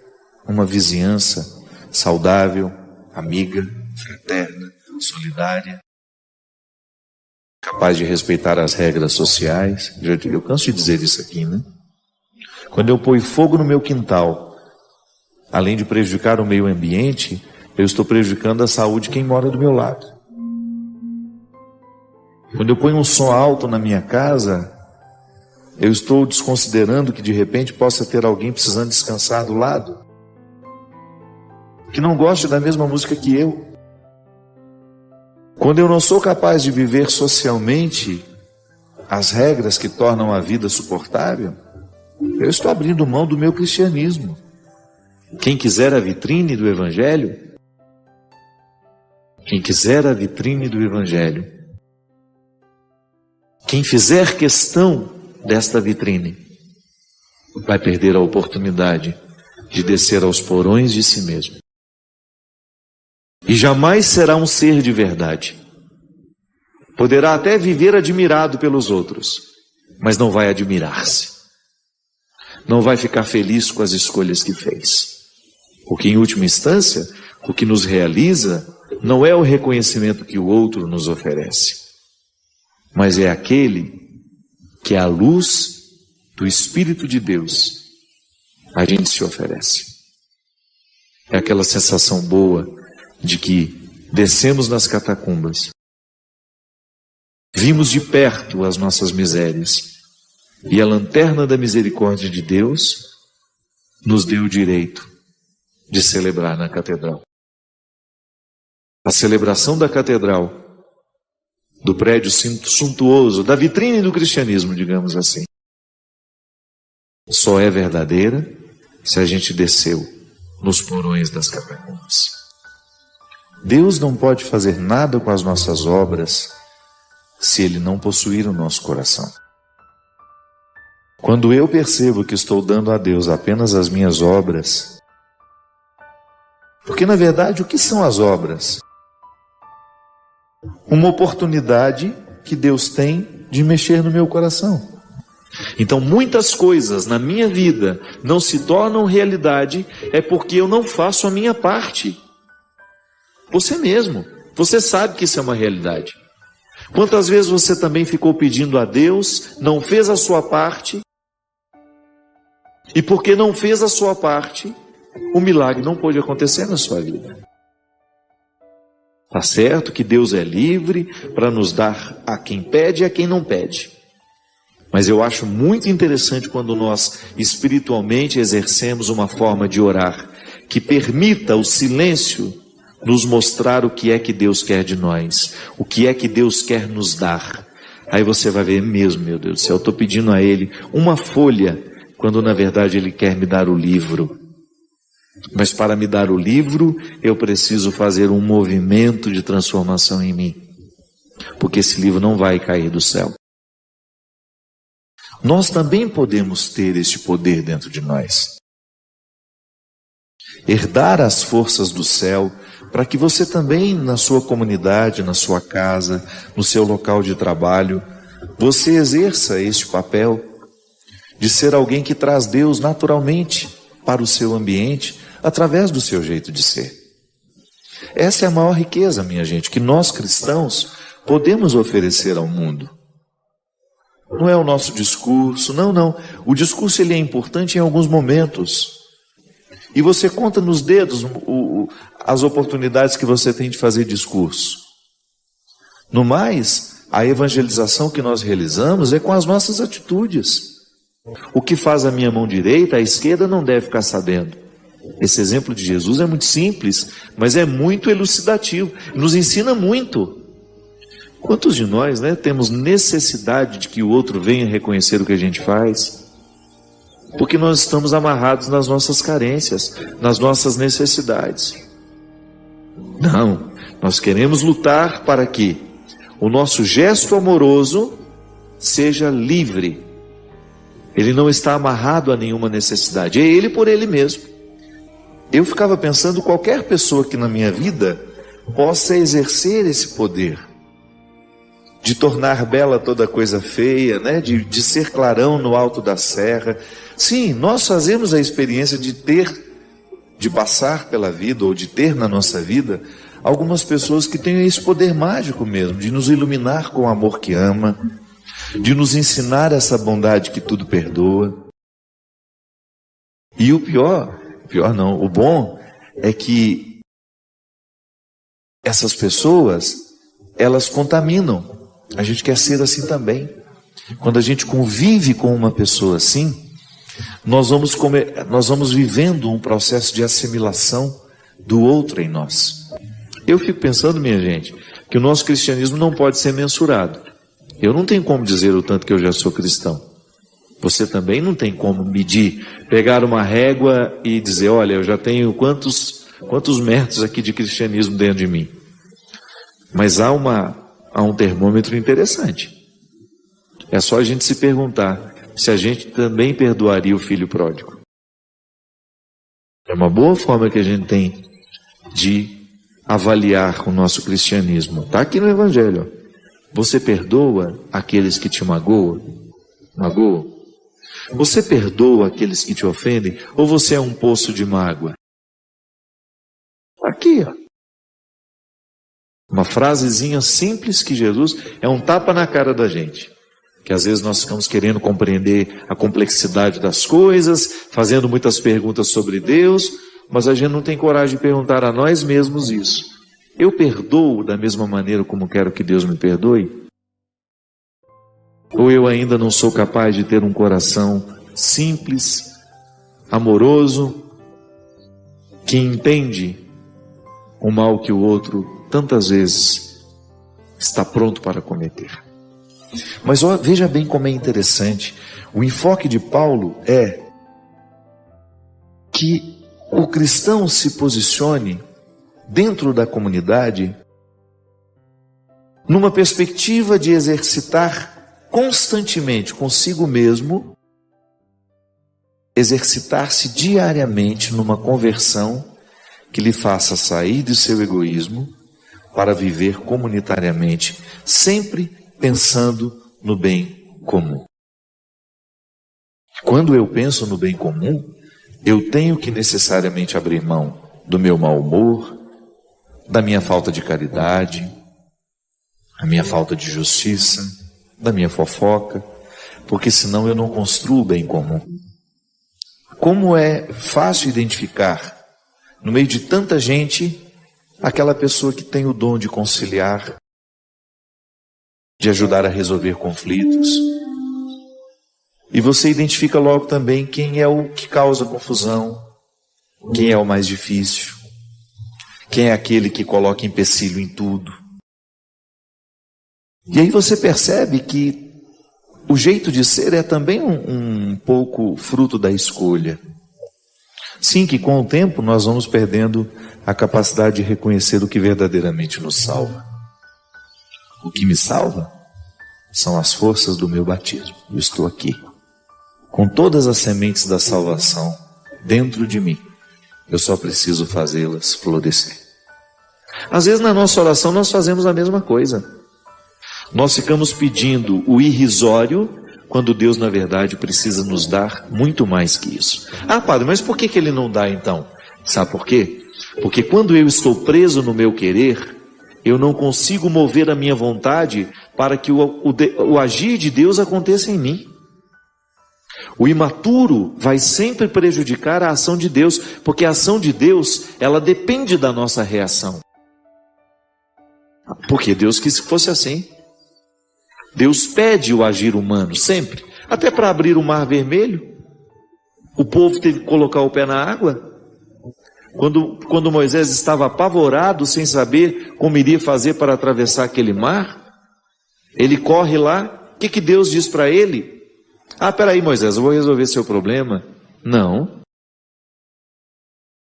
uma vizinhança saudável, amiga, fraterna, solidária, capaz de respeitar as regras sociais. Eu canso de dizer isso aqui, né? Quando eu ponho fogo no meu quintal, além de prejudicar o meio ambiente, eu estou prejudicando a saúde de quem mora do meu lado. Quando eu ponho um som alto na minha casa, eu estou desconsiderando que de repente possa ter alguém precisando descansar do lado, que não gosta da mesma música que eu. Quando eu não sou capaz de viver socialmente as regras que tornam a vida suportável, eu estou abrindo mão do meu cristianismo. Quem quiser a vitrine do Evangelho, quem fizer questão desta vitrine, vai perder a oportunidade de descer aos porões de si mesmo. E jamais será um ser de verdade. Poderá até viver admirado pelos outros, mas não vai admirar-se. Não vai ficar feliz com as escolhas que fez. Porque, em última instância, o que nos realiza não é o reconhecimento que o outro nos oferece, mas é aquele que, à luz do Espírito de Deus, a gente se oferece. É aquela sensação boa de que descemos nas catacumbas, vimos de perto as nossas misérias, e a lanterna da misericórdia de Deus nos deu o direito de celebrar na catedral. A celebração da catedral, do prédio suntuoso, da vitrine do cristianismo, digamos assim, só é verdadeira se a gente desceu nos porões das catacumbas. Deus não pode fazer nada com as nossas obras se Ele não possuir o nosso coração. Quando eu percebo que estou dando a Deus apenas as minhas obras, porque na verdade o que são as obras? Uma oportunidade que Deus tem de mexer no meu coração. Então muitas coisas na minha vida não se tornam realidade é porque eu não faço a minha parte. Você mesmo, você sabe que isso é uma realidade. Quantas vezes você também ficou pedindo a Deus, não fez a sua parte, e porque não fez a sua parte, o milagre não pôde acontecer na sua vida. Está certo que Deus é livre para nos dar a quem pede e a quem não pede. Mas eu acho muito interessante quando nós espiritualmente exercemos uma forma de orar que permita o silêncio nos mostrar o que é que Deus quer de nós, o que é que Deus quer nos dar. Aí você vai ver mesmo, meu Deus do céu, eu estou pedindo a Ele uma folha, quando na verdade Ele quer me dar o livro. Mas para me dar o livro, eu preciso fazer um movimento de transformação em mim, porque esse livro não vai cair do céu. Nós também podemos ter este poder dentro de nós. Herdar as forças do céu, para que você também, na sua comunidade, na sua casa, no seu local de trabalho, você exerça este papel de ser alguém que traz Deus naturalmente para o seu ambiente, através do seu jeito de ser. Essa é a maior riqueza, minha gente, que nós cristãos podemos oferecer ao mundo. Não é o nosso discurso, não. O discurso ele é importante em alguns momentos. E você conta nos dedos as oportunidades que você tem de fazer discurso. No mais, a evangelização que nós realizamos é com as nossas atitudes. O que faz a minha mão direita, a esquerda não deve ficar sabendo. Esse exemplo de Jesus é muito simples, mas é muito elucidativo, nos ensina muito. Quantos de nós, temos necessidade de que o outro venha reconhecer o que a gente faz? porque nós estamos amarrados nas nossas carências, nas nossas necessidades. Não, nós queremos lutar para que o nosso gesto amoroso seja livre. Ele não está amarrado a nenhuma necessidade, é ele por ele mesmo. Eu ficava pensando, qualquer pessoa que na minha vida possa exercer esse poder, de tornar bela toda coisa feia, né? de ser clarão no alto da serra. Sim, nós fazemos a experiência de passar pela vida, ou de ter na nossa vida, algumas pessoas que têm esse poder mágico mesmo, de nos iluminar com o amor que ama, de nos ensinar essa bondade que tudo perdoa. E o bom é que essas pessoas, elas contaminam. A gente quer ser assim também. Quando a gente convive com uma pessoa assim, nós vamos vivendo um processo de assimilação do outro em nós. Eu fico pensando, minha gente, que o nosso cristianismo não pode ser mensurado. Eu não tenho como dizer o tanto que eu já sou cristão. Você também não tem como medir, pegar uma régua e dizer, olha, eu já tenho quantos metros aqui de cristianismo dentro de mim. Mas há um termômetro interessante. É só a gente se perguntar se a gente também perdoaria o filho pródigo. É uma boa forma que a gente tem de avaliar o nosso cristianismo. Está aqui no Evangelho. Você perdoa aqueles que te magoam? Você perdoa aqueles que te ofendem? Ou você é um poço de mágoa? Aqui, ó. Uma frasezinha simples que Jesus é um tapa na cara da gente. Que às vezes nós ficamos querendo compreender a complexidade das coisas, fazendo muitas perguntas sobre Deus, mas a gente não tem coragem de perguntar a nós mesmos isso. Eu perdoo da mesma maneira como quero que Deus me perdoe? Ou eu ainda não sou capaz de ter um coração simples, amoroso, que entende o mal que o outro tantas vezes está pronto para cometer? Mas veja bem como é interessante. O enfoque de Paulo é que o cristão se posicione dentro da comunidade numa perspectiva de exercitar constantemente consigo mesmo, exercitar-se diariamente numa conversão que lhe faça sair de seu egoísmo para viver comunitariamente, sempre pensando no bem comum. Quando eu penso no bem comum, eu tenho que necessariamente abrir mão do meu mau humor, da minha falta de caridade, da minha falta de justiça, da minha fofoca, porque senão eu não construo o bem comum. Como é fácil identificar, no meio de tanta gente, aquela pessoa que tem o dom de conciliar, de ajudar a resolver conflitos. E você identifica logo também quem é o que causa confusão, quem é o mais difícil, quem é aquele que coloca empecilho em tudo. E aí você percebe que o jeito de ser é também um pouco fruto da escolha. Sim, que com o tempo nós vamos perdendo a capacidade de reconhecer o que verdadeiramente nos salva. O que me salva são as forças do meu batismo. Eu estou aqui, com todas as sementes da salvação dentro de mim. Eu só preciso fazê-las florescer. Às vezes na nossa oração nós fazemos a mesma coisa. Nós ficamos pedindo o irrisório, quando Deus na verdade precisa nos dar muito mais que isso. Ah, padre, mas por que Ele não dá então? Sabe por quê? Porque quando eu estou preso no meu querer, eu não consigo mover a minha vontade para que o agir de Deus aconteça em mim. O imaturo vai sempre prejudicar a ação de Deus, porque a ação de Deus, ela depende da nossa reação. Porque Deus quis que fosse assim. Deus pede o agir humano, sempre. Até para abrir o mar vermelho, o povo teve que colocar o pé na água. Quando Moisés estava apavorado, sem saber como iria fazer para atravessar aquele mar, ele corre lá. O que Deus diz para ele? Ah, peraí, Moisés, eu vou resolver seu problema. Não.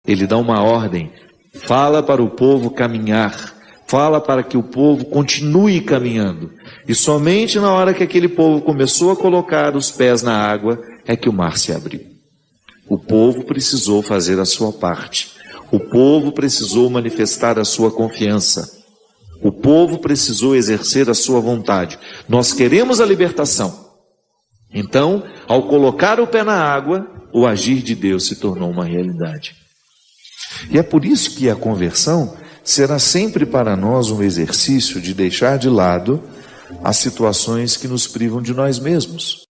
Ele dá uma ordem. Fala para o povo caminhar. Fala para que o povo continue caminhando. E somente na hora que aquele povo começou a colocar os pés na água, é que o mar se abriu. O povo precisou fazer a sua parte. O povo precisou manifestar a sua confiança. O povo precisou exercer a sua vontade. Nós queremos a libertação. Então, ao colocar o pé na água, o agir de Deus se tornou uma realidade. E é por isso que a conversão será sempre para nós um exercício de deixar de lado as situações que nos privam de nós mesmos.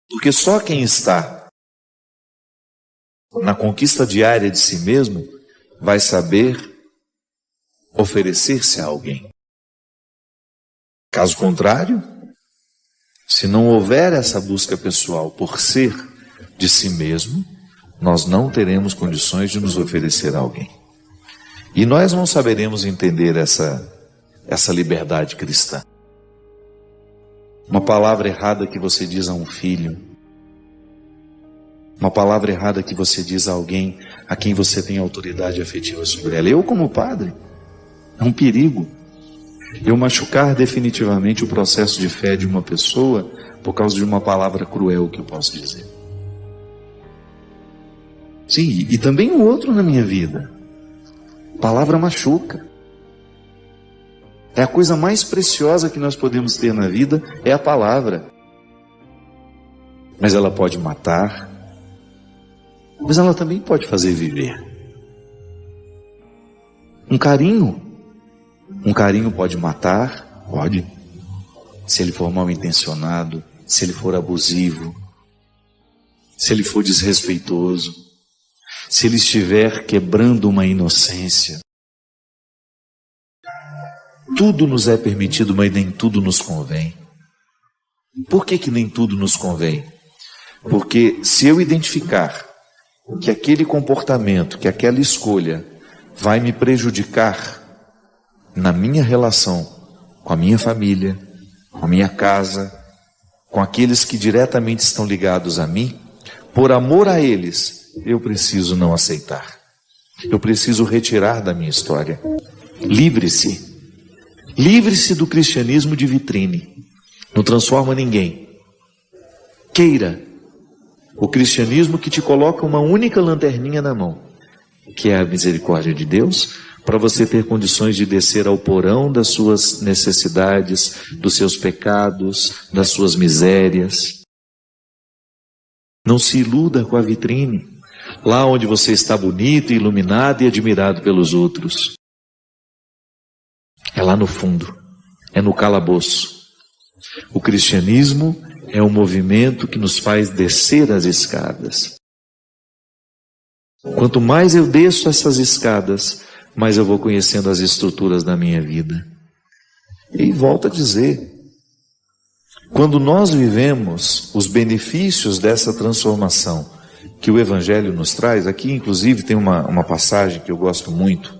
Porque só quem está na conquista diária de si mesmo vai saber oferecer-se a alguém. Caso contrário, se não houver essa busca pessoal por ser de si mesmo, nós não teremos condições de nos oferecer a alguém. E nós não saberemos entender essa liberdade cristã. Uma palavra errada que você diz a um filho, uma palavra errada que você diz a alguém a quem você tem autoridade afetiva sobre ela. Eu, como padre, é um perigo eu machucar definitivamente o processo de fé de uma pessoa por causa de uma palavra cruel que eu posso dizer. Sim, e também o outro na minha vida. Palavra machuca. É a coisa mais preciosa que nós podemos ter na vida, é a palavra. Mas ela pode matar, mas ela também pode fazer viver. Um carinho pode matar, pode, se ele for mal intencionado, se ele for abusivo, se ele for desrespeitoso, se ele estiver quebrando uma inocência. Tudo nos é permitido, mas nem tudo nos convém. Por que nem tudo nos convém? Porque se eu identificar que aquele comportamento, que aquela escolha vai me prejudicar na minha relação com a minha família, com a minha casa, com aqueles que diretamente estão ligados a mim, por amor a eles, eu preciso não aceitar. Eu preciso retirar da minha história. Livre-se. Livre-se do cristianismo de vitrine. Não transforma ninguém. Queira o cristianismo que te coloca uma única lanterninha na mão, que é a misericórdia de Deus, para você ter condições de descer ao porão das suas necessidades, dos seus pecados, das suas misérias. Não se iluda com a vitrine, lá onde você está bonito, iluminado e admirado pelos outros. É lá no fundo, é no calabouço. O cristianismo é um movimento que nos faz descer as escadas. Quanto mais eu desço essas escadas, mais eu vou conhecendo as estruturas da minha vida. E volto a dizer, quando nós vivemos os benefícios dessa transformação que o Evangelho nos traz, aqui inclusive tem uma passagem que eu gosto muito.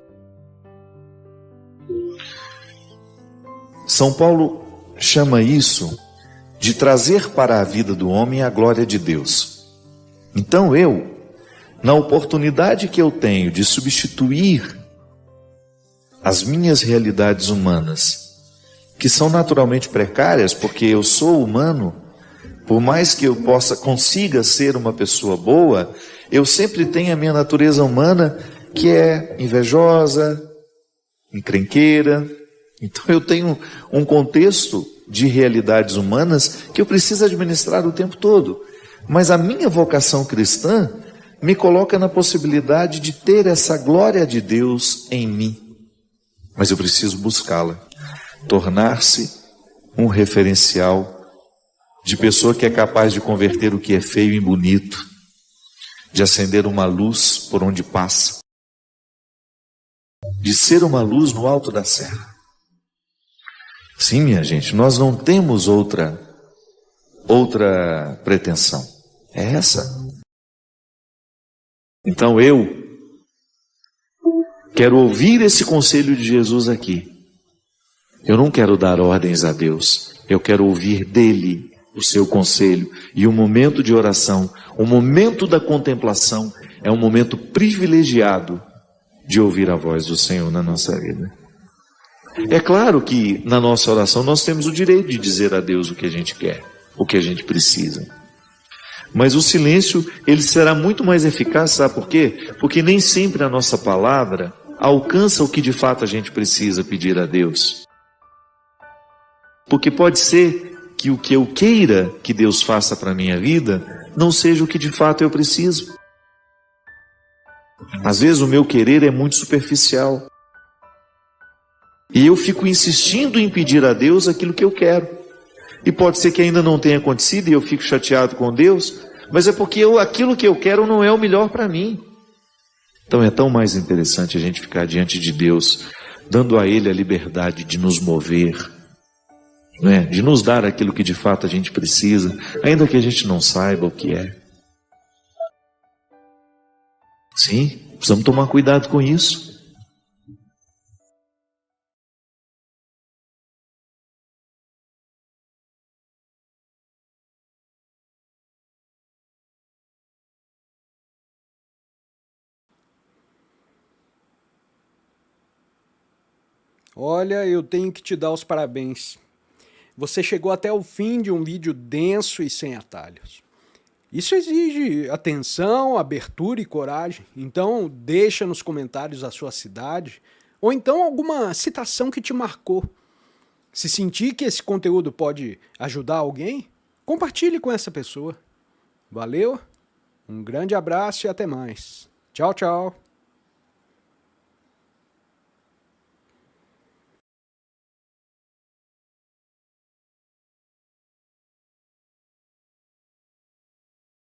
São Paulo chama isso de trazer para a vida do homem a glória de Deus. Então eu, na oportunidade que eu tenho de substituir as minhas realidades humanas, que são naturalmente precárias, porque eu sou humano, por mais que eu consiga ser uma pessoa boa, eu sempre tenho a minha natureza humana que é invejosa, encrenqueira. Então eu tenho um contexto de realidades humanas que eu preciso administrar o tempo todo. Mas a minha vocação cristã me coloca na possibilidade de ter essa glória de Deus em mim. Mas eu preciso buscá-la, tornar-se um referencial de pessoa que é capaz de converter o que é feio em bonito, de acender uma luz por onde passa, de ser uma luz no alto da serra. Sim, minha gente, nós não temos outra pretensão. É essa. Então eu quero ouvir esse conselho de Jesus aqui. Eu não quero dar ordens a Deus. Eu quero ouvir dele o seu conselho. E o momento de oração, o momento da contemplação, é um momento privilegiado de ouvir a voz do Senhor na nossa vida. É claro que na nossa oração nós temos o direito de dizer a Deus o que a gente quer, o que a gente precisa. Mas o silêncio, ele será muito mais eficaz, sabe por quê? Porque nem sempre a nossa palavra alcança o que de fato a gente precisa pedir a Deus. Porque pode ser que o que eu queira que Deus faça para a minha vida não seja o que de fato eu preciso. Às vezes o meu querer é muito superficial. E eu fico insistindo em pedir a Deus aquilo que eu quero. E pode ser que ainda não tenha acontecido e eu fico chateado com Deus, mas é porque aquilo que eu quero não é o melhor para mim. Então é tão mais interessante a gente ficar diante de Deus, dando a Ele a liberdade de nos mover, né? De nos dar aquilo que de fato a gente precisa, ainda que a gente não saiba o que é. Sim, precisamos tomar cuidado com isso. Olha, eu tenho que te dar os parabéns. Você chegou até o fim de um vídeo denso e sem atalhos. Isso exige atenção, abertura e coragem. Então, deixa nos comentários a sua cidade ou então alguma citação que te marcou. Se sentir que esse conteúdo pode ajudar alguém, compartilhe com essa pessoa. Valeu, um grande abraço e até mais. Tchau, tchau.